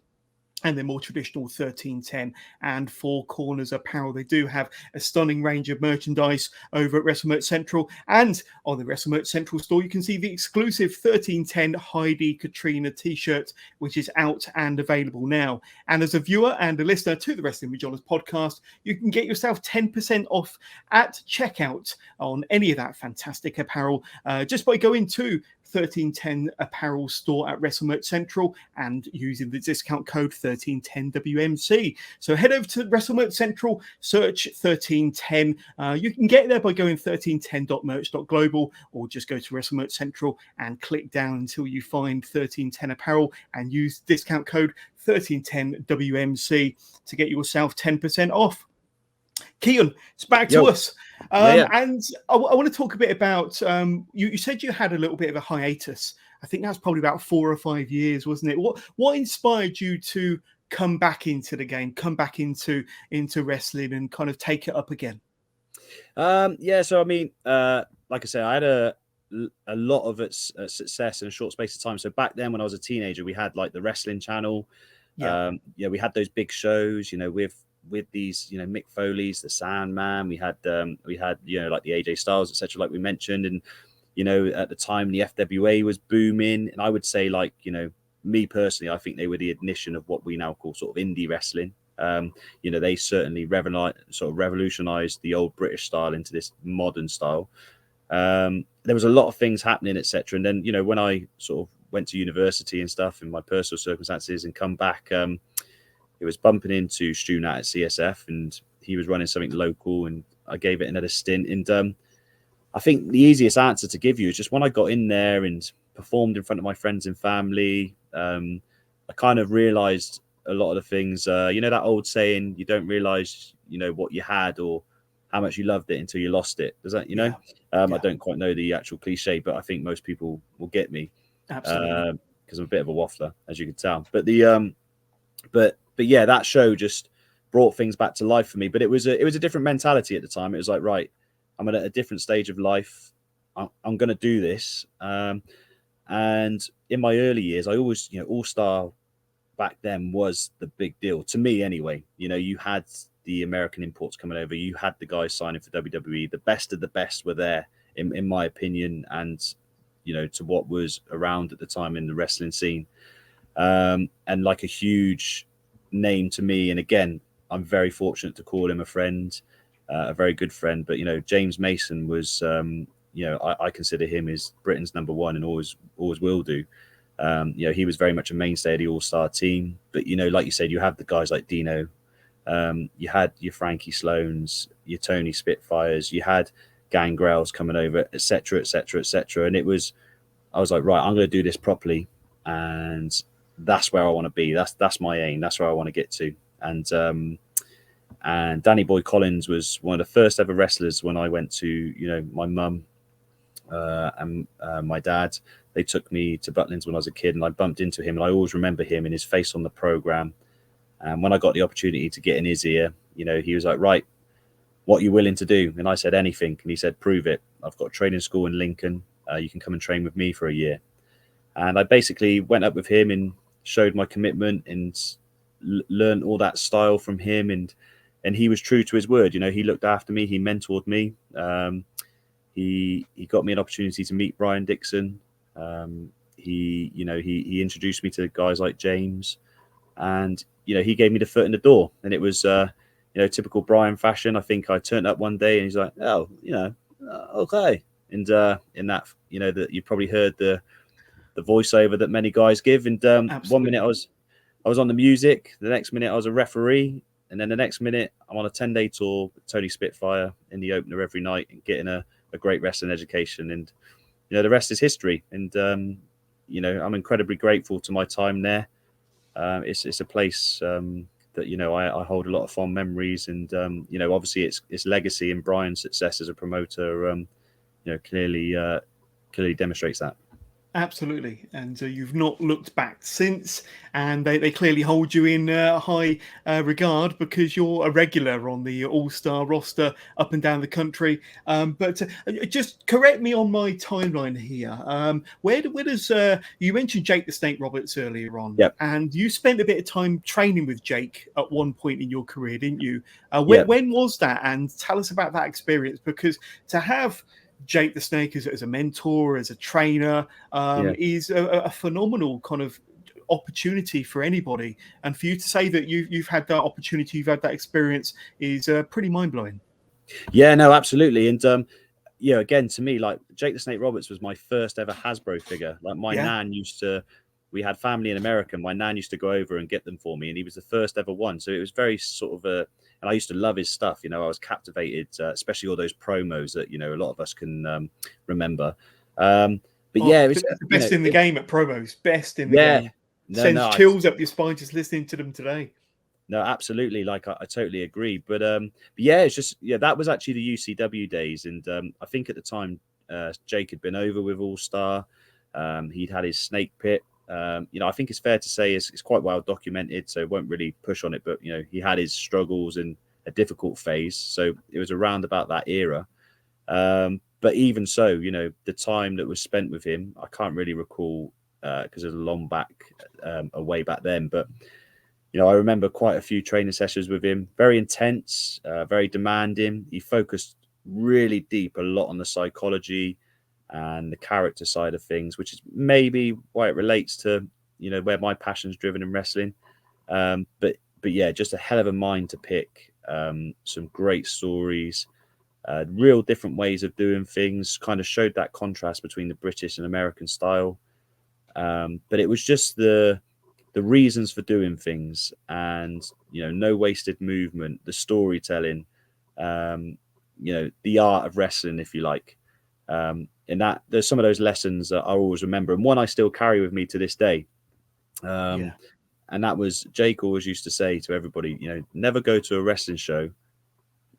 Speaker 1: and their more traditional 1310 and Four Corners apparel. They do have a stunning range of merchandise over at WrestleMerch Central, and on the WrestleMerch Central store you can see the exclusive 1310 Heidi Katrina t-shirt, which is out and available now. And as a viewer and a listener to the Wrestling with Johners podcast, you can get yourself 10% off at checkout on any of that fantastic apparel just by going to 1310 Apparel store at WrestleMerch Central and using the discount code 1310WMC. So head over to WrestleMerch Central, search 1310. You can get there by going 1310.merch.global or just go to WrestleMerch Central and click down until you find 1310 Apparel and use discount code 1310WMC to get yourself 10% off. Keon, it's back to
Speaker 2: Yo.
Speaker 1: us.
Speaker 2: Yeah.
Speaker 1: And I want to talk a bit about, you said you had a little bit of a hiatus. I think that's probably about 4 or 5 years, wasn't it? What inspired you to come back into the game, come back into wrestling and kind of take it up again?
Speaker 2: Yeah. So, I mean, like I said, I had a lot of success in a short space of time. So back then when I was a teenager, we had like the wrestling channel.
Speaker 1: Yeah.
Speaker 2: We had those big shows, with these, Mick Foley's, the Sandman. We had, like the AJ Styles, etc., like we mentioned. And, at the time the FWA was booming. And I would say, like, me personally, I think they were the ignition of what we now call sort of indie wrestling. They certainly revolutionized the old British style into this modern style. There was a lot of things happening, etc. And then, when I sort of went to university and stuff in my personal circumstances and come back, it was bumping into Stu Nat at CSF, and he was running something local, and I gave it another stint. And I think the easiest answer to give you is just when I got in there and performed in front of my friends and family, I kind of realized a lot of the things, that old saying, you don't realize, what you had or how much you loved it until you lost it. Does that,
Speaker 1: Yeah.
Speaker 2: I don't quite know the actual cliche, but I think most people will get me.
Speaker 1: Absolutely.
Speaker 2: Because I'm a bit of a waffler, as you can tell. But but yeah, that show just brought things back to life for me. But it was a different mentality at the time. It was like, right, I'm at a different stage of life. I'm going to do this. And in my early years, I always, AllStar back then was the big deal to me anyway. You had the American imports coming over. You had the guys signing for WWE. The best of the best were there, in my opinion, and, to what was around at the time in the wrestling scene. And like a huge name to me. And again, I'm very fortunate to call him a friend, a very good friend. But, James Mason was, I consider him as Britain's number one and always will do. He was very much a mainstay of the All-Star team. But, like you said, you have the guys like Dino. You had your Frankie Sloans, your Tony Spitfires, you had Gangrels coming over, etc., etc., etc. And I was like, right, I'm going to do this properly. And that's where I want to be. That's my aim. That's where I want to get to. And Danny Boy Collins was one of the first ever wrestlers when I went to, my mum and my dad. They took me to Butlins when I was a kid, and I bumped into him, and I always remember him and his face on the program. And when I got the opportunity to get in his ear, he was like, right, what are you willing to do? And I said, anything. And he said, prove it. I've got a training school in Lincoln. You can come and train with me for a year. And I basically went up with him and showed my commitment and learned all that style from him. And he was true to his word. He looked after me. He mentored me. He got me an opportunity to meet Brian Dixon. He introduced me to guys like James, and he gave me the foot in the door. And it was typical Brian fashion. I think I turned up one day and he's like, oh, okay. And in that, that you probably heard the voiceover that many guys give. And 1 minute I was on the music, the next minute I was a referee, and then the next minute I'm on a 10-day tour with Tony Spitfire in the opener every night and getting a great wrestling education. And the rest is history. And I'm incredibly grateful to my time there. It's a place that I hold a lot of fond memories. And obviously its legacy and Brian's success as a promoter clearly demonstrates that.
Speaker 1: Absolutely. And you've not looked back since, and they clearly hold you in high regard because you're a regular on the All-Star roster up and down the country. But just correct me on my timeline here. Where does you mentioned Jake the Snake Roberts earlier on,
Speaker 2: Yep.
Speaker 1: and you spent a bit of time training with Jake at one point in your career, didn't you?
Speaker 2: Yep.
Speaker 1: When was that? And tell us about that experience, because to have Jake the Snake as a mentor, as a trainer, is a phenomenal kind of opportunity for anybody. And for you to say that you've had that opportunity, you've had that experience, is pretty mind-blowing.
Speaker 2: Yeah, no, absolutely. And again, to me, like Jake the Snake Roberts was my first ever Hasbro figure. Like my nan we had family in America. My nan used to go over and get them for me, and he was the first ever one. So it was very sort of and I used to love his stuff. I was captivated, especially all those promos that a lot of us can remember. But it was
Speaker 1: the best in the game at promos. Best in the game. Sends chills up your spine just listening to them today.
Speaker 2: No, absolutely. Like I totally agree. But yeah, it's just that was actually the UCW days, and I think at the time Jake had been over with AllStar. He'd had his snake pit. I think it's fair to say it's quite well documented, so won't really push on it. But he had his struggles and a difficult phase, so it was around about that era. But even so, the time that was spent with him, I can't really recall because it was a long back away back then, but. I remember quite a few training sessions with him. Very intense, very demanding. He focused really deep, a lot on the psychology and the character side of things, which is maybe why it relates to where my passion's driven in wrestling. But yeah, just a hell of a mind to pick. Some great stories, real different ways of doing things. Kind of showed that contrast between the British and American style. But it was just the reasons for doing things, and no wasted movement, the storytelling, the art of wrestling, if you like. And that there's some of those lessons that I always remember, and one I still carry with me to this day. And that was Jake always used to say to everybody, never go to a wrestling show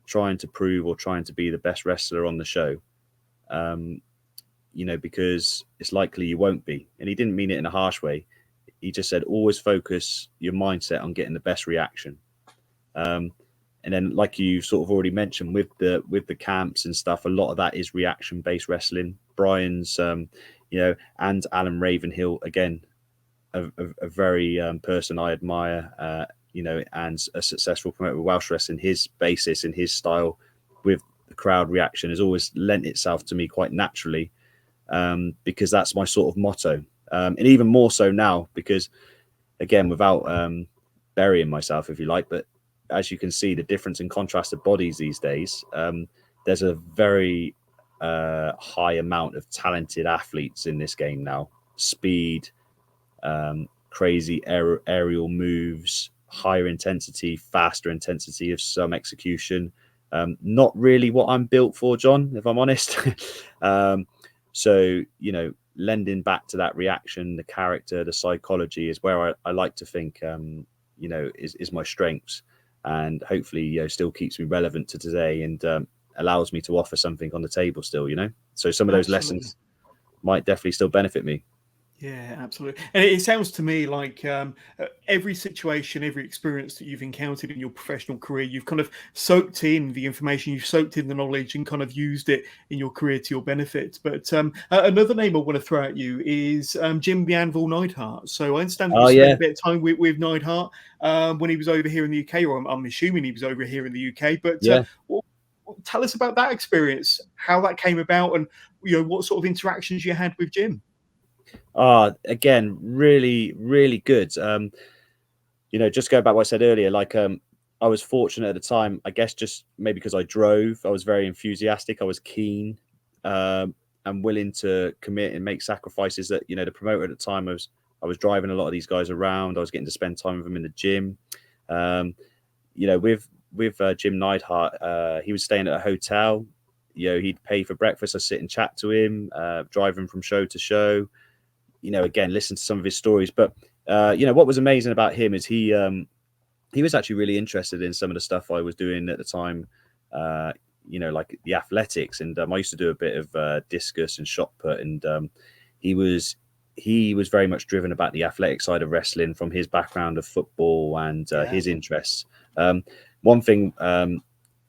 Speaker 2: trying to prove or trying to be the best wrestler on the show. Because it's likely you won't be. And he didn't mean it in a harsh way. He just said, always focus your mindset on getting the best reaction. And then, like you sort of already mentioned with the camps and stuff, a lot of that is reaction based wrestling. Brian's, and Alan Ravenhill, again, a very person I admire, and a successful promoter of Welsh wrestling. His basis and his style with the crowd reaction has always lent itself to me quite naturally, because that's my sort of motto. And even more so now, because again, without burying myself, if you like, but as you can see, the difference in contrast of bodies these days, there's a very high amount of talented athletes in this game now. Speed, crazy aerial moves, higher intensity, faster intensity of some execution. Not really what I'm built for, John, if I'm honest. So, lending back to that reaction, the character, the psychology is where I like to think, is my strengths, and hopefully, still keeps me relevant to today, and allows me to offer something on the table still, So some of those lessons might definitely still benefit me.
Speaker 1: Yeah, absolutely. And it sounds to me like every situation, every experience that you've encountered in your professional career, you've kind of soaked in the information, you've soaked in the knowledge, and kind of used it in your career to your benefit. But another name I want to throw at you is Jim the Anvil Neidhart. So I understand that you spent a bit of time with Neidhart when he was over here in the UK, or I'm assuming he was over here in the UK. But tell us about that experience, how that came about, and what sort of interactions you had with Jim.
Speaker 2: Again, really, really good. Just going back what I said earlier, like I was fortunate at the time, I guess, just maybe because I drove, I was very enthusiastic, I was keen, and willing to commit and make sacrifices that, the promoter at the time, I was driving a lot of these guys around, I was getting to spend time with them in the gym. With Jim Neidhart, he was staying at a hotel, he'd pay for breakfast, I'd sit and chat to him, driving from show to show. Again, listen to some of his stories. But, what was amazing about him is he was actually really interested in some of the stuff I was doing at the time, like the athletics. And I used to do a bit of discus and shot put. And he was very much driven about the athletic side of wrestling from his background of football and his interests. One thing, that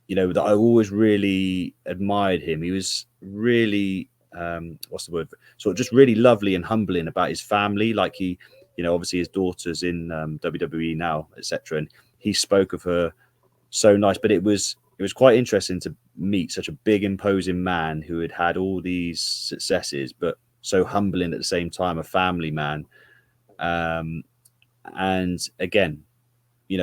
Speaker 2: I always really admired him, he was really... what's the word? Sort of just really lovely and humbling about his family. Like he, obviously his daughter's in WWE now, etc. And he spoke of her so nice. But it was quite interesting to meet such a big, imposing man who had had all these successes, but so humbling at the same time, a family man. And again,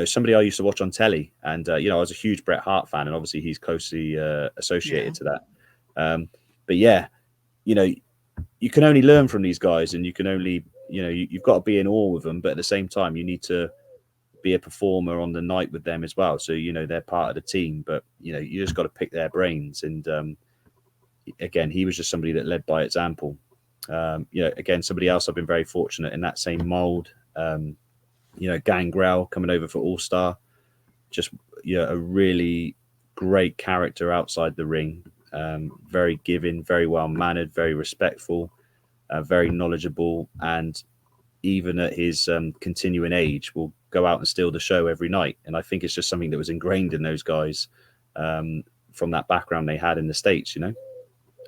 Speaker 2: somebody I used to watch on telly, and I was a huge Bret Hart fan, and obviously he's closely associated to that. But yeah. You can only learn from these guys, and you can only, you've got to be in awe with them. But at the same time, you need to be a performer on the night with them as well. So, they're part of the team, but, you just got to pick their brains. And again, he was just somebody that led by example. Again, somebody else I've been very fortunate in that same mold, Gangrel coming over for AllStar. just a really great character outside the ring. Very giving, very well mannered, very respectful, very knowledgeable, and even at his continuing age, will go out and steal the show every night. And I think it's just something that was ingrained in those guys from that background they had in the States,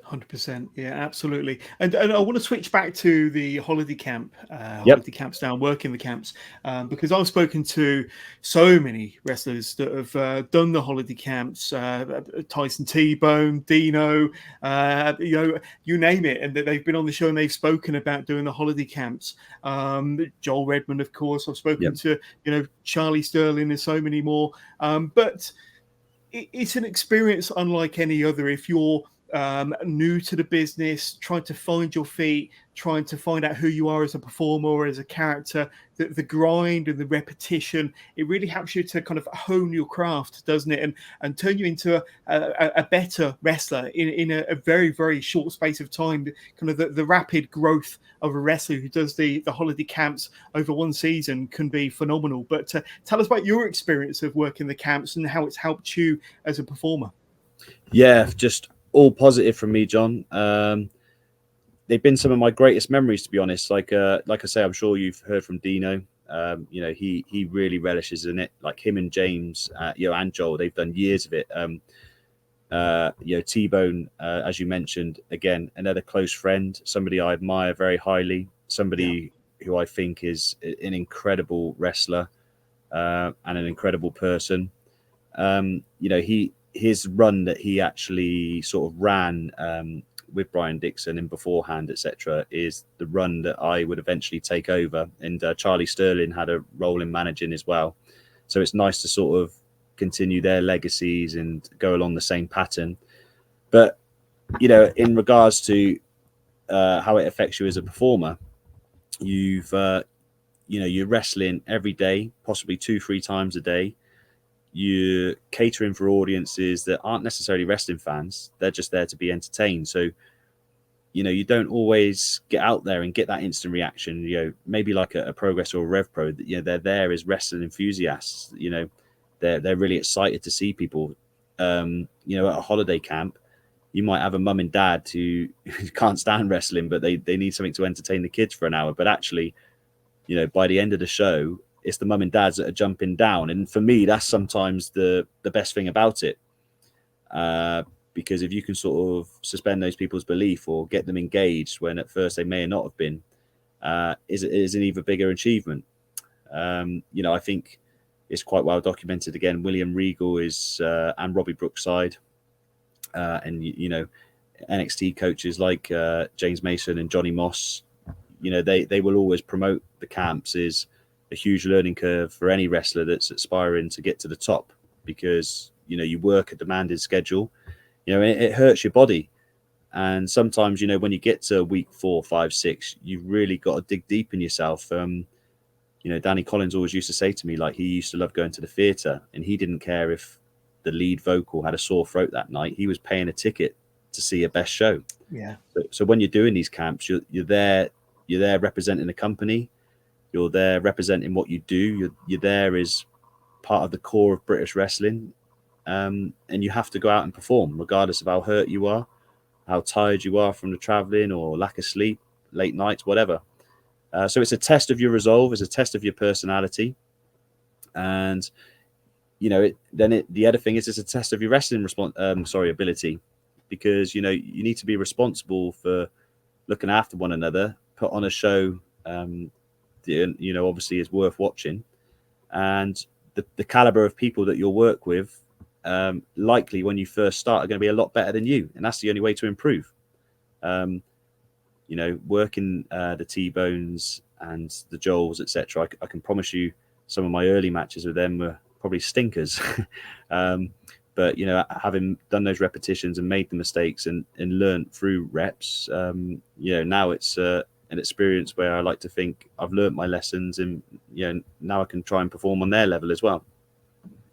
Speaker 1: 100%. Yeah, absolutely. And I want to switch back to the holiday camp,
Speaker 2: Yep.
Speaker 1: holiday camps down, working the camps, because I've spoken to so many wrestlers that have done the holiday camps, Tyson T-Bone, Dino, you name it, and that they've been on the show and they've spoken about doing the holiday camps. Joel Redmond, of course, I've spoken to, Charlie Sterling and so many more. But it's an experience unlike any other. If you're new to the business, trying to find your feet, trying to find out who you are as a performer or as a character, the grind and the repetition, it really helps you to kind of hone your craft, doesn't it? And turn you into a better wrestler in a very, very short space of time. Kind of the rapid growth of a wrestler who does the holiday camps over one season can be phenomenal. But tell us about your experience of working the camps and how it's helped you as a performer.
Speaker 2: Yeah, just all positive from me, John. They've been some of my greatest memories, to be honest. Like I say, I'm sure you've heard from Dino. He really relishes in it. Like him and James, and Joel, they've done years of it. T-Bone, as you mentioned, again, another close friend, somebody I admire very highly, somebody who I think is an incredible wrestler and an incredible person. His run that he actually sort of ran with Brian Dixon and beforehand, etc., is the run that I would eventually take over. And Charlie Sterling had a role in managing as well. So it's nice to sort of continue their legacies and go along the same pattern. But, in regards to how it affects you as a performer, you're wrestling every day, possibly 2-3 times a day. You're catering for audiences that aren't necessarily wrestling fans. They're just there to be entertained. So, you don't always get out there and get that instant reaction, maybe like a Progress or a Rev Pro, that, they're there as wrestling enthusiasts. They're really excited to see people. At a holiday camp, you might have a mum and dad who can't stand wrestling, but they need something to entertain the kids for an hour. But actually, by the end of the show, it's the mum and dads that are jumping down. And for me, that's sometimes the best thing about it. Because if you can sort of suspend those people's belief or get them engaged when at first they may not have been, is an even bigger achievement. I think it's quite well documented. Again, William Regal is and Robbie Brookside, and NXT coaches like James Mason and Johnny Moss. They will always promote the camps as a huge learning curve for any wrestler that's aspiring to get to the top, because you work a demanding schedule. It hurts your body, and sometimes when you get to week 4, 5, 6, you've really got to dig deep in yourself. Danny Collins always used to say to me, like, he used to love going to the theatre, and he didn't care if the lead vocal had a sore throat that night. He was paying a ticket to see a best show.
Speaker 1: Yeah.
Speaker 2: So when you're doing these camps, you're there representing the company. You're there representing what you do. You're there as part of the core of British wrestling. And you have to go out and perform, regardless of how hurt you are, how tired you are from the traveling or lack of sleep, late nights, whatever. So it's a test of your resolve. It's a test of your personality. And, the other thing is it's a test of your wrestling ability, because, you need to be responsible for looking after one another, put on a show, obviously is worth watching. And the caliber of people that you'll work with, likely when you first start, are going to be a lot better than you. And that's the only way to improve. Working the T-Bones and the Joels, etc. I can promise you some of my early matches with them were probably stinkers. But, having done those repetitions and made the mistakes and learned through reps, now it's an experience where I like to think I've learned my lessons, and, now I can try and perform on their level as well.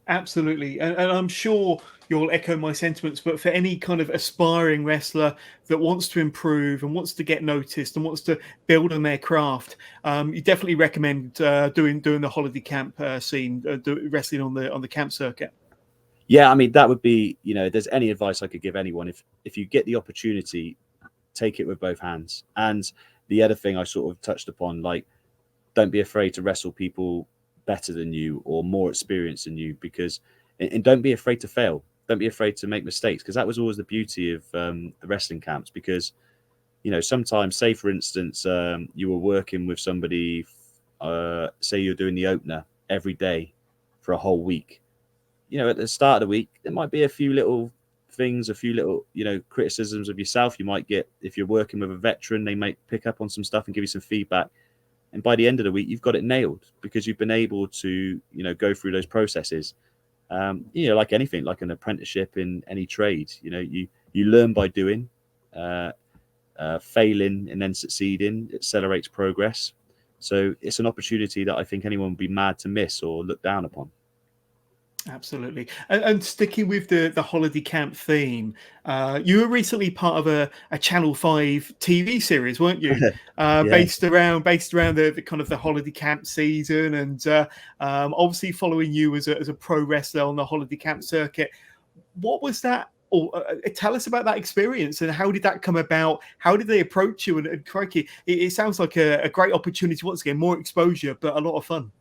Speaker 1: Absolutely. And I'm sure you'll echo my sentiments, but for any kind of aspiring wrestler that wants to improve and wants to get noticed and wants to build on their craft, you definitely recommend doing the holiday camp scene, wrestling on the camp circuit.
Speaker 2: Yeah, I mean, that would be, if there's any advice I could give anyone, if you get the opportunity, take it with both hands. And the other thing I sort of touched upon, like, don't be afraid to wrestle people better than you or more experienced than you, because, and don't be afraid to fail. Don't be afraid to make mistakes, because that was always the beauty of the wrestling camps. Because, sometimes, say for instance, you were working with somebody, say you're doing the opener every day for a whole week. At the start of the week, there might be a few little things, a few little, criticisms of yourself you might get. If you're working with a veteran, they might pick up on some stuff and give you some feedback. And by the end of the week, you've got it nailed, because you've been able to, go through those processes. Like anything, like an apprenticeship in any trade, you learn by doing, failing and then succeeding. It accelerates progress. So it's an opportunity that I think anyone would be mad to miss or look down upon.
Speaker 1: Absolutely. And sticking with the holiday camp theme, you were recently part of a Channel 5 TV series, weren't you?
Speaker 2: Yeah.
Speaker 1: Based around the kind of the holiday camp season, and obviously following you as a pro wrestler on the holiday camp circuit. What was that? Or tell us about that experience, and how did that come about? How did they approach you? And crikey, it sounds like a great opportunity. Once again, more exposure, but a lot of fun.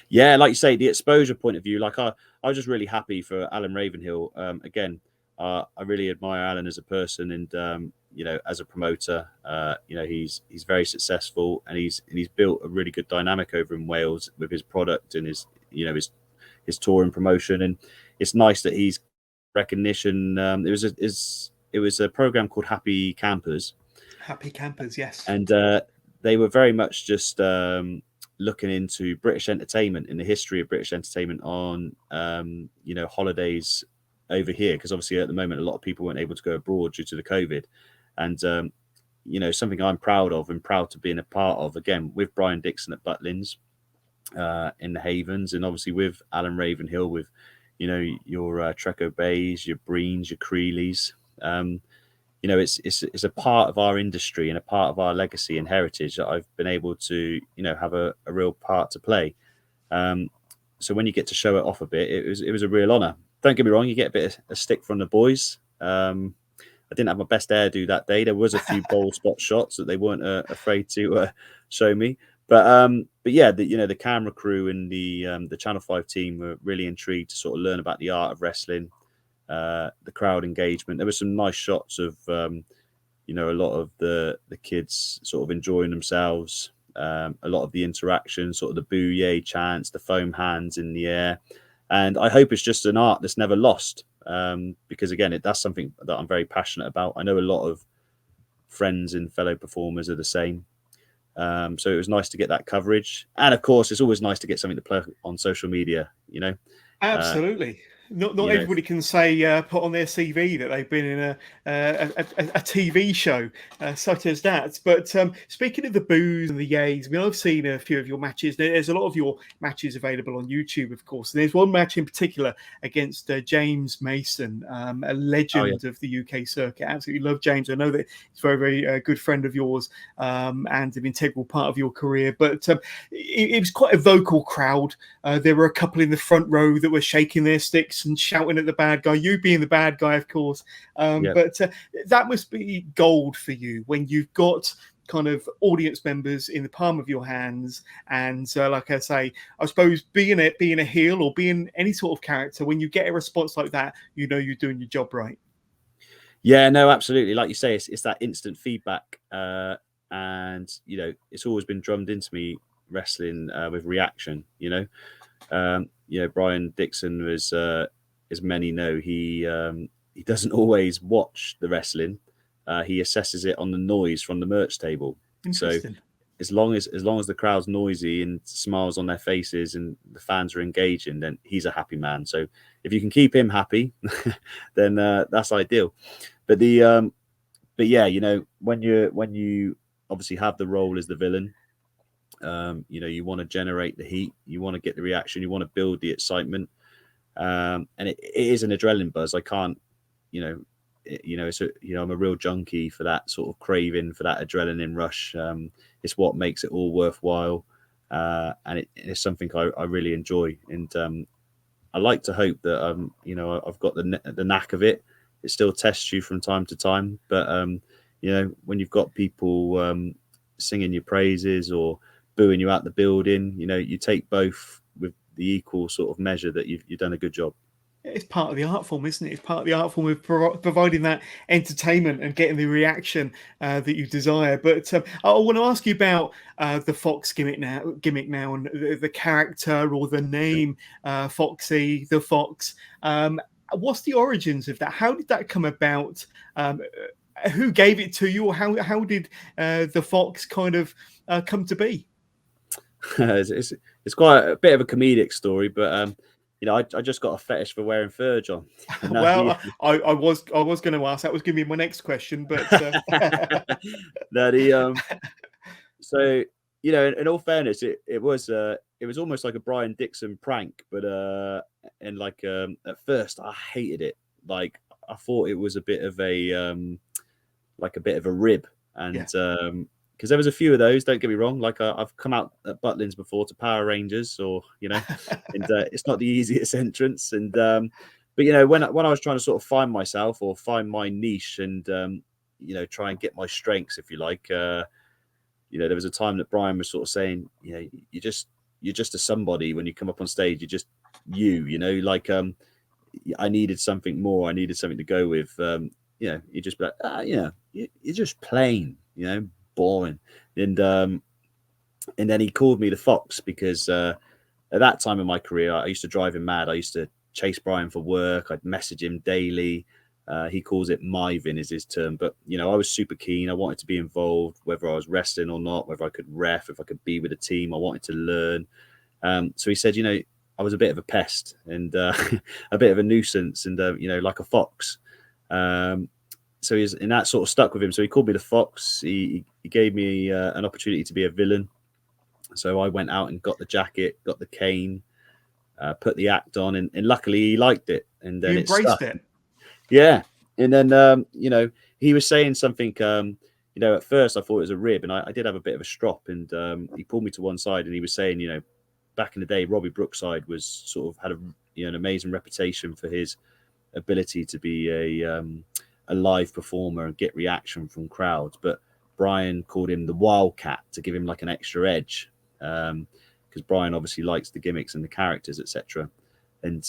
Speaker 2: Yeah, like you say, the exposure point of view, like I was just really happy for Alan Ravenhill. Again, I really admire Alan as a person, and as a promoter. He's very successful, and he's built a really good dynamic over in Wales with his product and his tour and promotion. And it's nice that he's recognition. It was a program called Happy Campers.
Speaker 1: Happy Campers, yes.
Speaker 2: And they were very much just looking into British entertainment and the history of British entertainment on holidays over here, because obviously at the moment a lot of people weren't able to go abroad due to the COVID. And something I'm proud of and proud to be in a part of, again, with Brian Dixon at Butlins in the Havens, and obviously with Alan Ravenhill, with your Treco Bays, your Breens, your Creeleys. It's a part of our industry and a part of our legacy and heritage that I've been able to, have a real part to play. So when you get to show it off a bit, it was a real honour. Don't get me wrong, you get a bit of a stick from the boys. I didn't have my best hairdo that day. There was a few bold spot shots that they weren't afraid to show me. But yeah, the camera crew and the Channel 5 team were really intrigued to sort of learn about the art of wrestling. The crowd engagement. There were some nice shots of a lot of the kids sort of enjoying themselves. A lot of the interaction, sort of the boo yay chants, the foam hands in the air. And I hope it's just an art that's never lost, because again, that's something that I'm very passionate about. I know a lot of friends and fellow performers are the same. So it was nice to get that coverage, and of course, it's always nice to get something to plug on social media.
Speaker 1: Absolutely. Not everybody can say put on their CV that they've been in a TV show such as that. But speaking of the boos and the yays, I mean, I've seen a few of your matches. There's a lot of your matches available on YouTube, of course. And there's one match in particular against James Mason, a legend of the UK circuit. Absolutely love James. I know that he's a very, very good friend of yours and an integral part of your career. But it was quite a vocal crowd. There were a couple in the front row that were shaking their sticks and shouting at the bad guy, you being the bad guy, of course. But that must be gold for you when you've got kind of audience members in the palm of your hands. And like I say, I suppose being a heel or being any sort of character, when you get a response like that, you're doing your job right.
Speaker 2: Yeah, no, absolutely. Like you say, it's that instant feedback. And, it's always been drummed into me, wrestling with reaction, Brian Dixon was, as many know, he doesn't always watch the wrestling. He assesses it on the noise from the merch table. So as long as the crowd's noisy and smiles on their faces and the fans are engaging, then he's a happy man. So if you can keep him happy, then that's ideal. But yeah, when you obviously have the role as the villain, you want to generate the heat, you want to get the reaction, you want to build the excitement. And it is an adrenaline buzz. I can't, I'm a real junkie for that sort of craving for that adrenaline rush. It's what makes it all worthwhile, and it's something I really enjoy. And I like to hope that I've got the knack of it. It still tests you from time to time, but when you've got people singing your praises or booing you out the building, you take both with the equal sort of measure that you've done a good job.
Speaker 1: It's part of the art form, isn't it? It's part of the art form of providing that entertainment and getting the reaction that you desire. But I want to ask you about the Fox gimmick now, and the character or the name Foxy, the Fox. What's the origins of that? How did that come about? Who gave it to you, or how did the Fox kind of come to be?
Speaker 2: It's quite a bit of a comedic story, but I just got a fetish for wearing fur, John.
Speaker 1: Well, I was going to ask. That was going to be my next question, but
Speaker 2: so in all fairness, it was almost like a Brian Dixon prank, but and like at first I hated it. Like I thought it was a bit of a rib, and because there was a few of those. Don't get me wrong. Like I've come out at Butlins before to Power Rangers, or and it's not the easiest entrance. And but when I was trying to sort of find myself or find my niche, and try and get my strengths, if you like, there was a time that Brian was sort of saying, you're just a somebody when you come up on stage. You're just like I needed something more. I needed something to go with. You just be like, you're just plain, boring. And then he called me the Fox because at that time in my career, I used to drive him mad. I used to chase Brian for work. I'd message him daily. He calls it miving is his term, but I was super keen. I wanted to be involved, whether I was wrestling or not, whether I could ref, if I could be with a team. I wanted to learn. So he said, I was a bit of a pest and a bit of a nuisance, and like a fox. So he's in that sort of stuck with him. So he called me the Fox. He gave me an opportunity to be a villain. So I went out and got the jacket, got the cane, put the act on, and luckily he liked it. And then
Speaker 1: you embraced it.
Speaker 2: Yeah. And then he was saying something. At first I thought it was a rib, and I did have a bit of a strop. And he pulled me to one side, and he was saying, back in the day, Robbie Brookside was sort of had an amazing reputation for his ability to be a live performer and get reaction from crowds, but Brian called him the Wildcat to give him like an extra edge, because Brian obviously likes the gimmicks and the characters, etc. And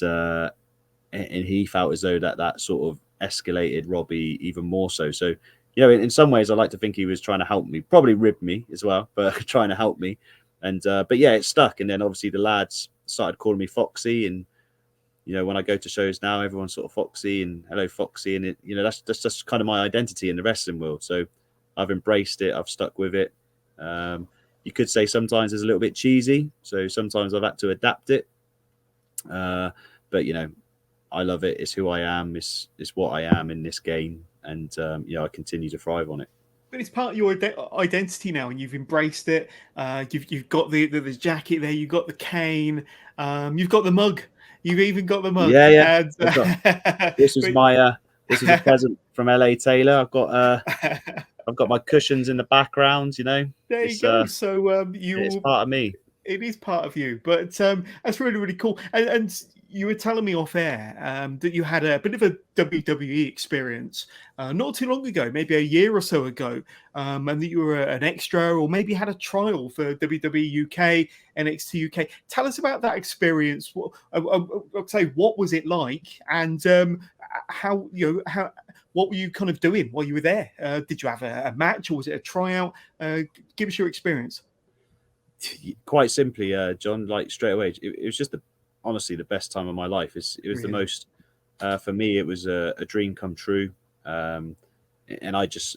Speaker 2: he felt as though that sort of escalated Robbie even more so. So in some ways I like to think he was trying to help me, probably ribbed me as well, but trying to help me. And but yeah, it stuck. And then obviously the lads started calling me Foxy, and when I go to shows now, everyone's sort of Foxy and hello Foxy, and that's just kind of my identity in the wrestling world. So I've embraced it. I've stuck with it. You could say sometimes it's a little bit cheesy, so sometimes I've had to adapt it. But I love it. It's who I am. It's what I am in this game, and I continue to thrive on it.
Speaker 1: But it's part of your identity now, and you've embraced it. You've got the jacket there. You've got the cane. You've got the mug. You've even got the mug.
Speaker 2: Yeah.
Speaker 1: And,
Speaker 2: this is a present from LA Taylor. I've got my cushions in the background.
Speaker 1: There you go. So
Speaker 2: it's part of me.
Speaker 1: It is part of you. But that's really, really cool. And you were telling me off air that you had a bit of a WWE experience not too long ago, maybe a year or so ago, and that you were an extra, or maybe had a trial for WWE UK, NXTUK. Tell us about that experience. I'll say, what was it like, and how what were you kind of doing while you were there? Did you have a match, or was it a tryout? Give us your experience.
Speaker 2: Quite simply, John, like straight away, it was just honestly the best time of my life. It was really? The most for me. It was a dream come true, and I just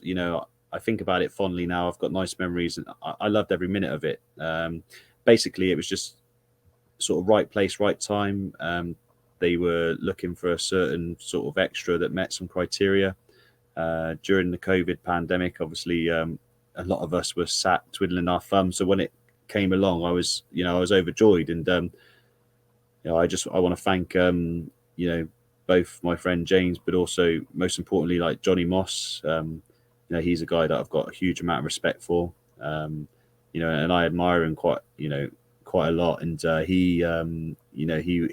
Speaker 2: I think about it fondly now. I've got nice memories, and I loved every minute of it. Basically, it was just sort of right place, right time. They were looking for a certain sort of extra that met some criteria. During the COVID pandemic, obviously, a lot of us were sat twiddling our thumbs. So when it came along, I was overjoyed, and I want to thank both my friend James, but also most importantly, like Johnny Moss. He's a guy that I've got a huge amount of respect for. And I admire him quite a lot. And he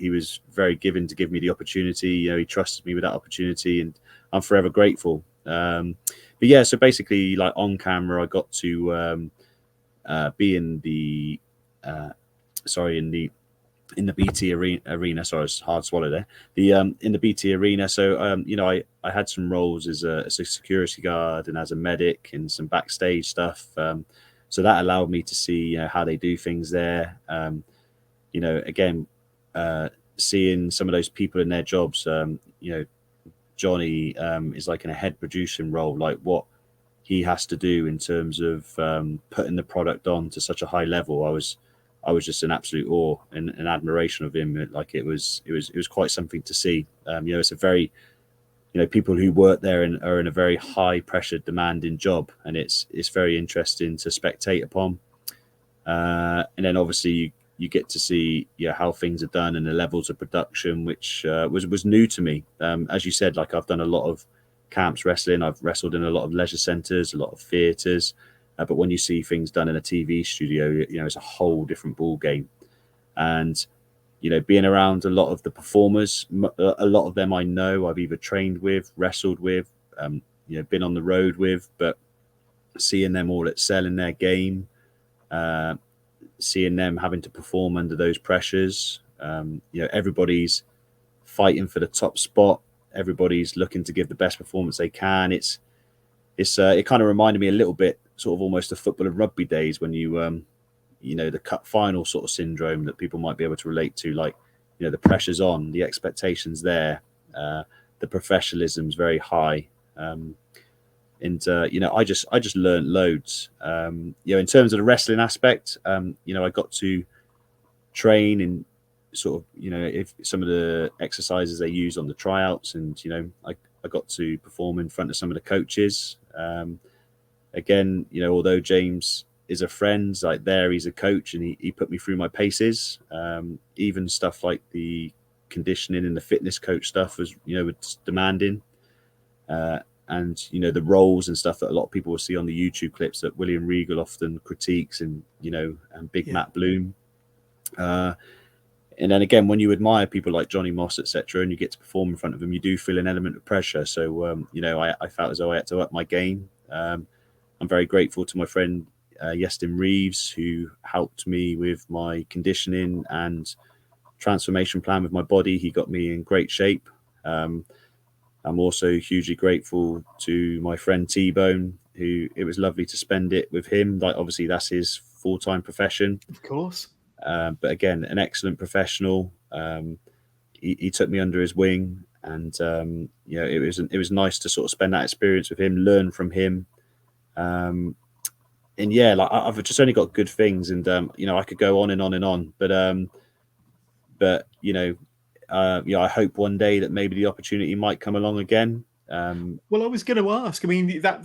Speaker 2: was very given to give me the opportunity. He trusted me with that opportunity, and I'm forever grateful. But yeah, so basically, like on camera, I got to be in the in the BT arena. Sorry, it's hard to swallow there. In the BT arena. So I had some roles as a security guard and as a medic and some backstage stuff. So that allowed me to see how they do things there. Again, seeing some of those people in their jobs. Johnny is like in a head producing role, like what he has to do in terms of putting the product on to such a high level. I was just in absolute awe and admiration of him. Like it was quite something to see. It's a very, people who work there and are in a very high pressure, demanding job, and it's very interesting to spectate upon. And then obviously you get to see how things are done and the levels of production, which was new to me. As you said, like I've done a lot of camps wrestling. I've wrestled in a lot of leisure centers, a lot of theaters. But when you see things done in a TV studio, it's a whole different ball game. And being around a lot of the performers, a lot of them I know I've either trained with, wrestled with, been on the road with, but seeing them all excel in their game, seeing them having to perform under those pressures, everybody's fighting for the top spot. Everybody's looking to give the best performance they can. It kind of reminded me a little bit, sort of almost the football and rugby days when the cup final sort of syndrome that people might be able to relate to, like, the pressure's on, the expectations there, the professionalism's very high. I just learned loads. In terms of the wrestling aspect, I got to train in sort of, if some of the exercises they use on the tryouts, and I got to perform in front of some of the coaches. Again, although James is a friend, like there he's a coach, and he put me through my paces. Even stuff like the conditioning and the fitness coach stuff was demanding. And the roles and stuff that a lot of people will see on the YouTube clips that William Regal often critiques, and Big Matt Bloom. And then again, when you admire people like Johnny Moss, etc., and you get to perform in front of them, you do feel an element of pressure. So I felt as though I had to up my game. I'm very grateful to my friend Yestin Reeves, who helped me with my conditioning and transformation plan with my body. He got me in great shape. I'm also hugely grateful to my friend T-Bone, who it was lovely to spend it with him. Like, obviously that's his full-time profession.
Speaker 1: Of course.
Speaker 2: But again, an excellent professional. He took me under his wing, and it was nice to sort of spend that experience with him, learn from him. And yeah, like I've just only got good things, and I could go on and on and on, but I hope one day that maybe the opportunity might come along again.
Speaker 1: Well, I was going to ask. I mean, that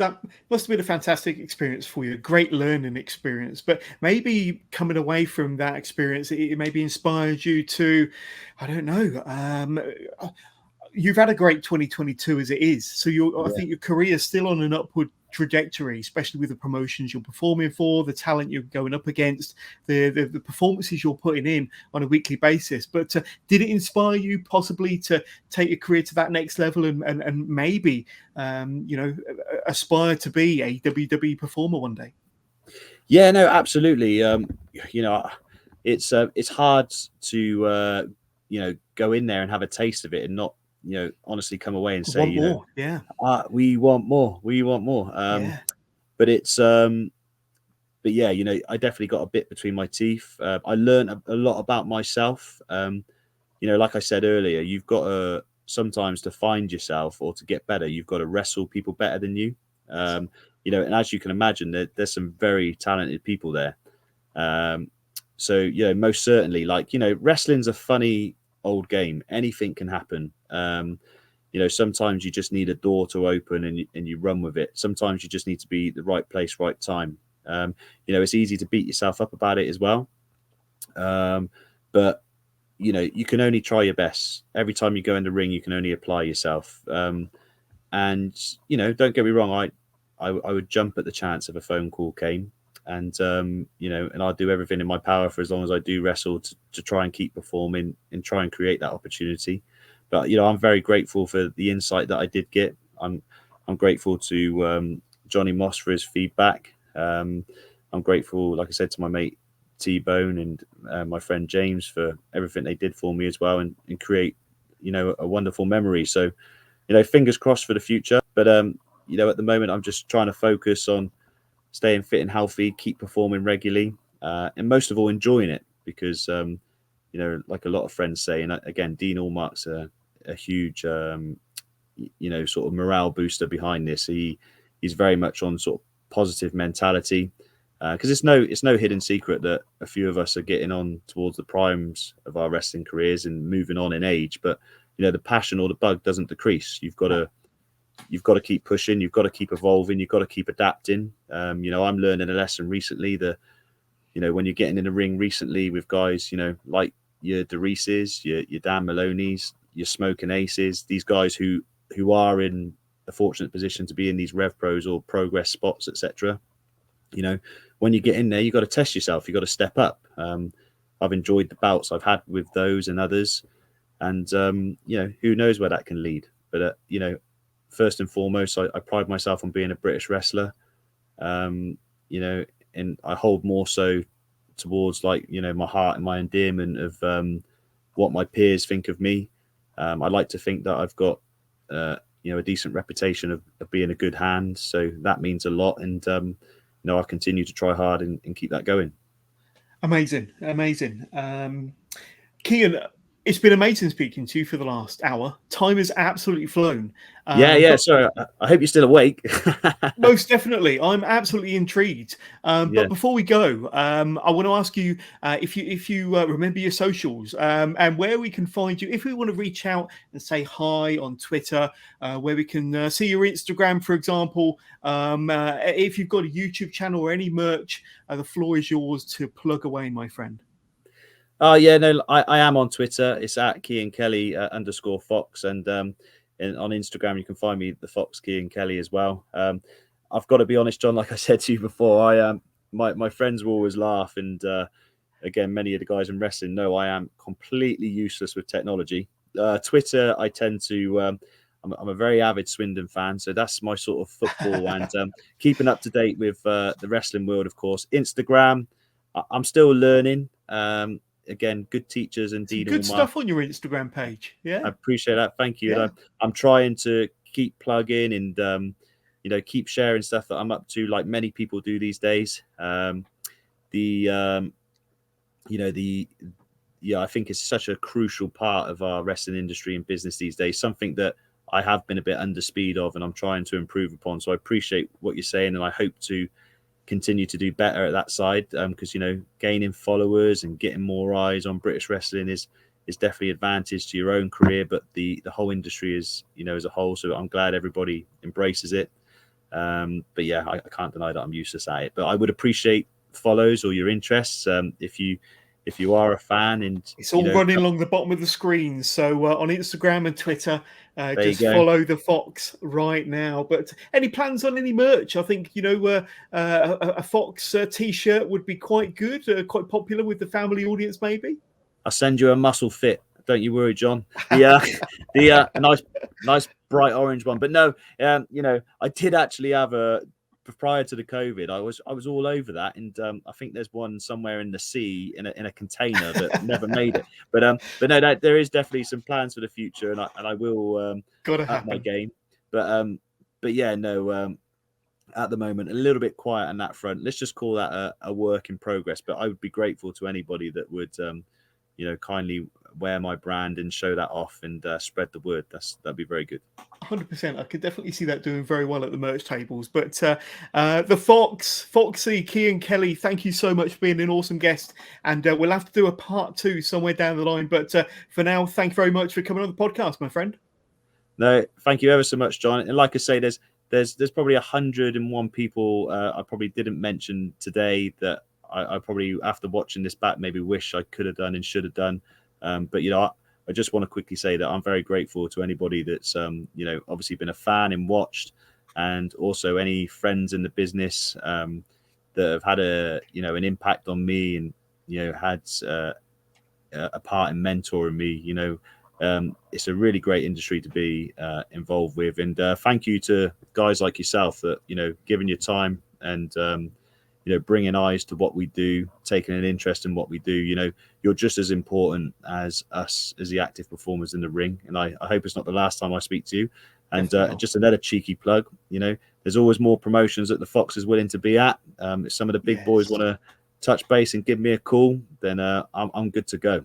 Speaker 1: must have been a fantastic experience for you, a great learning experience. But maybe coming away from that experience, it maybe inspired you to, I don't know. You've had a great 2022 as it is, so I think your career is still on an upward trajectory, especially with the promotions you're performing for, the talent you're going up against, the performances you're putting in on a weekly basis. But did it inspire you possibly to take your career to that next level and maybe aspire to be a WWE performer one day?
Speaker 2: Yeah, no, absolutely. It's hard to go in there and have a taste of it and not honestly come away and say,
Speaker 1: more.
Speaker 2: we want more. But it's but yeah, I definitely got a bit between my teeth. I learned a lot about myself. Like I said earlier, you've got to sometimes, to find yourself or to get better, you've got to wrestle people better than you. And as you can imagine, there's some very talented people there. So most certainly, like, wrestling's a funny old game. Anything can happen. Sometimes you just need a door to open and you run with it. Sometimes you just need to be at the right place, right time. It's easy to beat yourself up about it as well. But you can only try your best. Every time you go in the ring, you can only apply yourself. And don't get me wrong, I would jump at the chance of a phone call came, and and I'll do everything in my power for as long as I do wrestle to try and keep performing and try and create that opportunity. But I'm very grateful for the insight that I did get. I'm grateful to Johnny Moss for his feedback. I'm grateful, like I said, to my mate T-Bone and my friend James for everything they did for me as well, and create a wonderful memory. So fingers crossed for the future. But at the moment, I'm just trying to focus on staying fit and healthy, keep performing regularly, and most of all, enjoying it. Because, like a lot of friends say, and again, Dean Allmark's a huge, sort of morale booster behind this. He's very much on sort of positive mentality. Because it's no hidden secret that a few of us are getting on towards the primes of our wrestling careers and moving on in age. But the passion or the bug doesn't decrease. You've got to keep pushing. You've got to keep evolving. You've got to keep adapting. I'm learning a lesson recently that when you're getting in the ring recently with guys like your DeReeses, your Dan Maloney's, your Smoking Aces, these guys who are in a fortunate position to be in these Rev Pros or Progress spots, etc. When you get in there, you've got to test yourself. You've got to step up. I've enjoyed the bouts I've had with those and others. And, who knows where that can lead. But, first and foremost, I pride myself on being a British wrestler, and I hold more so towards my heart and my endearment of what my peers think of me. I like to think that I've got, a decent reputation of being a good hand. So that means a lot. And, I've continued to try hard and keep that going.
Speaker 1: Amazing. Kian, it's been amazing speaking to you for the last hour. Time has absolutely flown.
Speaker 2: Sorry, I hope you're still awake.
Speaker 1: Most definitely, I'm absolutely intrigued. But before we go, I want to ask you if you remember your socials and where we can find you. If we want to reach out and say hi on Twitter, where we can see your Instagram, for example. If you've got a YouTube channel or any merch, the floor is yours to plug away, my friend.
Speaker 2: Oh yeah, no, I am on Twitter. It's at Kian Kelly _Fox, and on Instagram you can find me the Fox Kian Kelly as well. I've got to be honest, John. Like I said to you before, my friends will always laugh, and again, many of the guys in wrestling know I am completely useless with technology. Twitter, I tend to. I'm a very avid Swindon fan, so that's my sort of football and keeping up to date with the wrestling world, of course. Instagram, I'm still learning. Again, good teachers and
Speaker 1: good stuff on your Instagram page. Yeah,
Speaker 2: I appreciate that. Thank you.
Speaker 1: Yeah.
Speaker 2: I'm trying to keep plugging and keep sharing stuff that I'm up to, like many people do these days. I think it's such a crucial part of our wrestling industry and business these days. Something that I have been a bit under speed of, and I'm trying to improve upon. So I appreciate what you're saying, and I hope to continue to do better at that side, because gaining followers and getting more eyes on British wrestling is definitely advantage to your own career, but the whole industry is as a whole. So I'm glad everybody embraces it. But yeah, I can't deny that I'm useless at it, but I would appreciate follows or your interests if you are a fan. And
Speaker 1: it's all running along the bottom of the screen. So on Instagram and Twitter, just follow the Fox right now. But any plans on any merch? I think a Fox T-shirt would be quite good, quite popular with the family audience. Maybe
Speaker 2: I'll send you a muscle fit. Don't you worry, John. The nice bright orange one. But no, I did actually have prior to the COVID, I was all over that, and I think there's one somewhere in the sea in a container that never made it. But no, there is definitely some plans for the future, and I will up my game. But yeah, no. At the moment, a little bit quiet on that front. Let's just call that a work in progress. But I would be grateful to anybody that would kindly wear my brand and show that off and spread the word. That'd be very good.
Speaker 1: 100%. I could definitely see that doing very well at the merch tables. But the Foxy, Kian Kelly, thank you so much for being an awesome guest. And we'll have to do a part 2 somewhere down the line. But for now, thank you very much for coming on the podcast, my friend.
Speaker 2: No, thank you ever so much, John. And like I say, there's probably 101 people I probably didn't mention today that I probably, after watching this back, maybe wish I could have done and should have done. But I just want to quickly say that I'm very grateful to anybody that's obviously been a fan and watched, and also any friends in the business that have had an impact on me, and had a part in mentoring me. It's a really great industry to be involved with, and thank you to guys like yourself that giving your time and bringing eyes to what we do, taking an interest in what we do. You're just as important as us as the active performers in the ring, and I hope it's not the last time I speak to you. And just another cheeky plug, there's always more promotions that the Fox is willing to be at. If some of the big boys want to touch base and give me a call, then I'm good to go.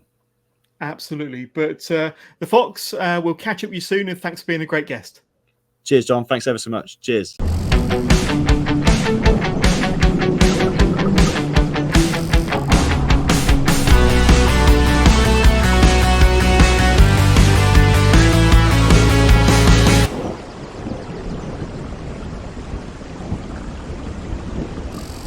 Speaker 1: Absolutely. But the Fox will catch up with you soon, and thanks for being a great guest.
Speaker 2: Cheers, John. Thanks ever so much. Cheers.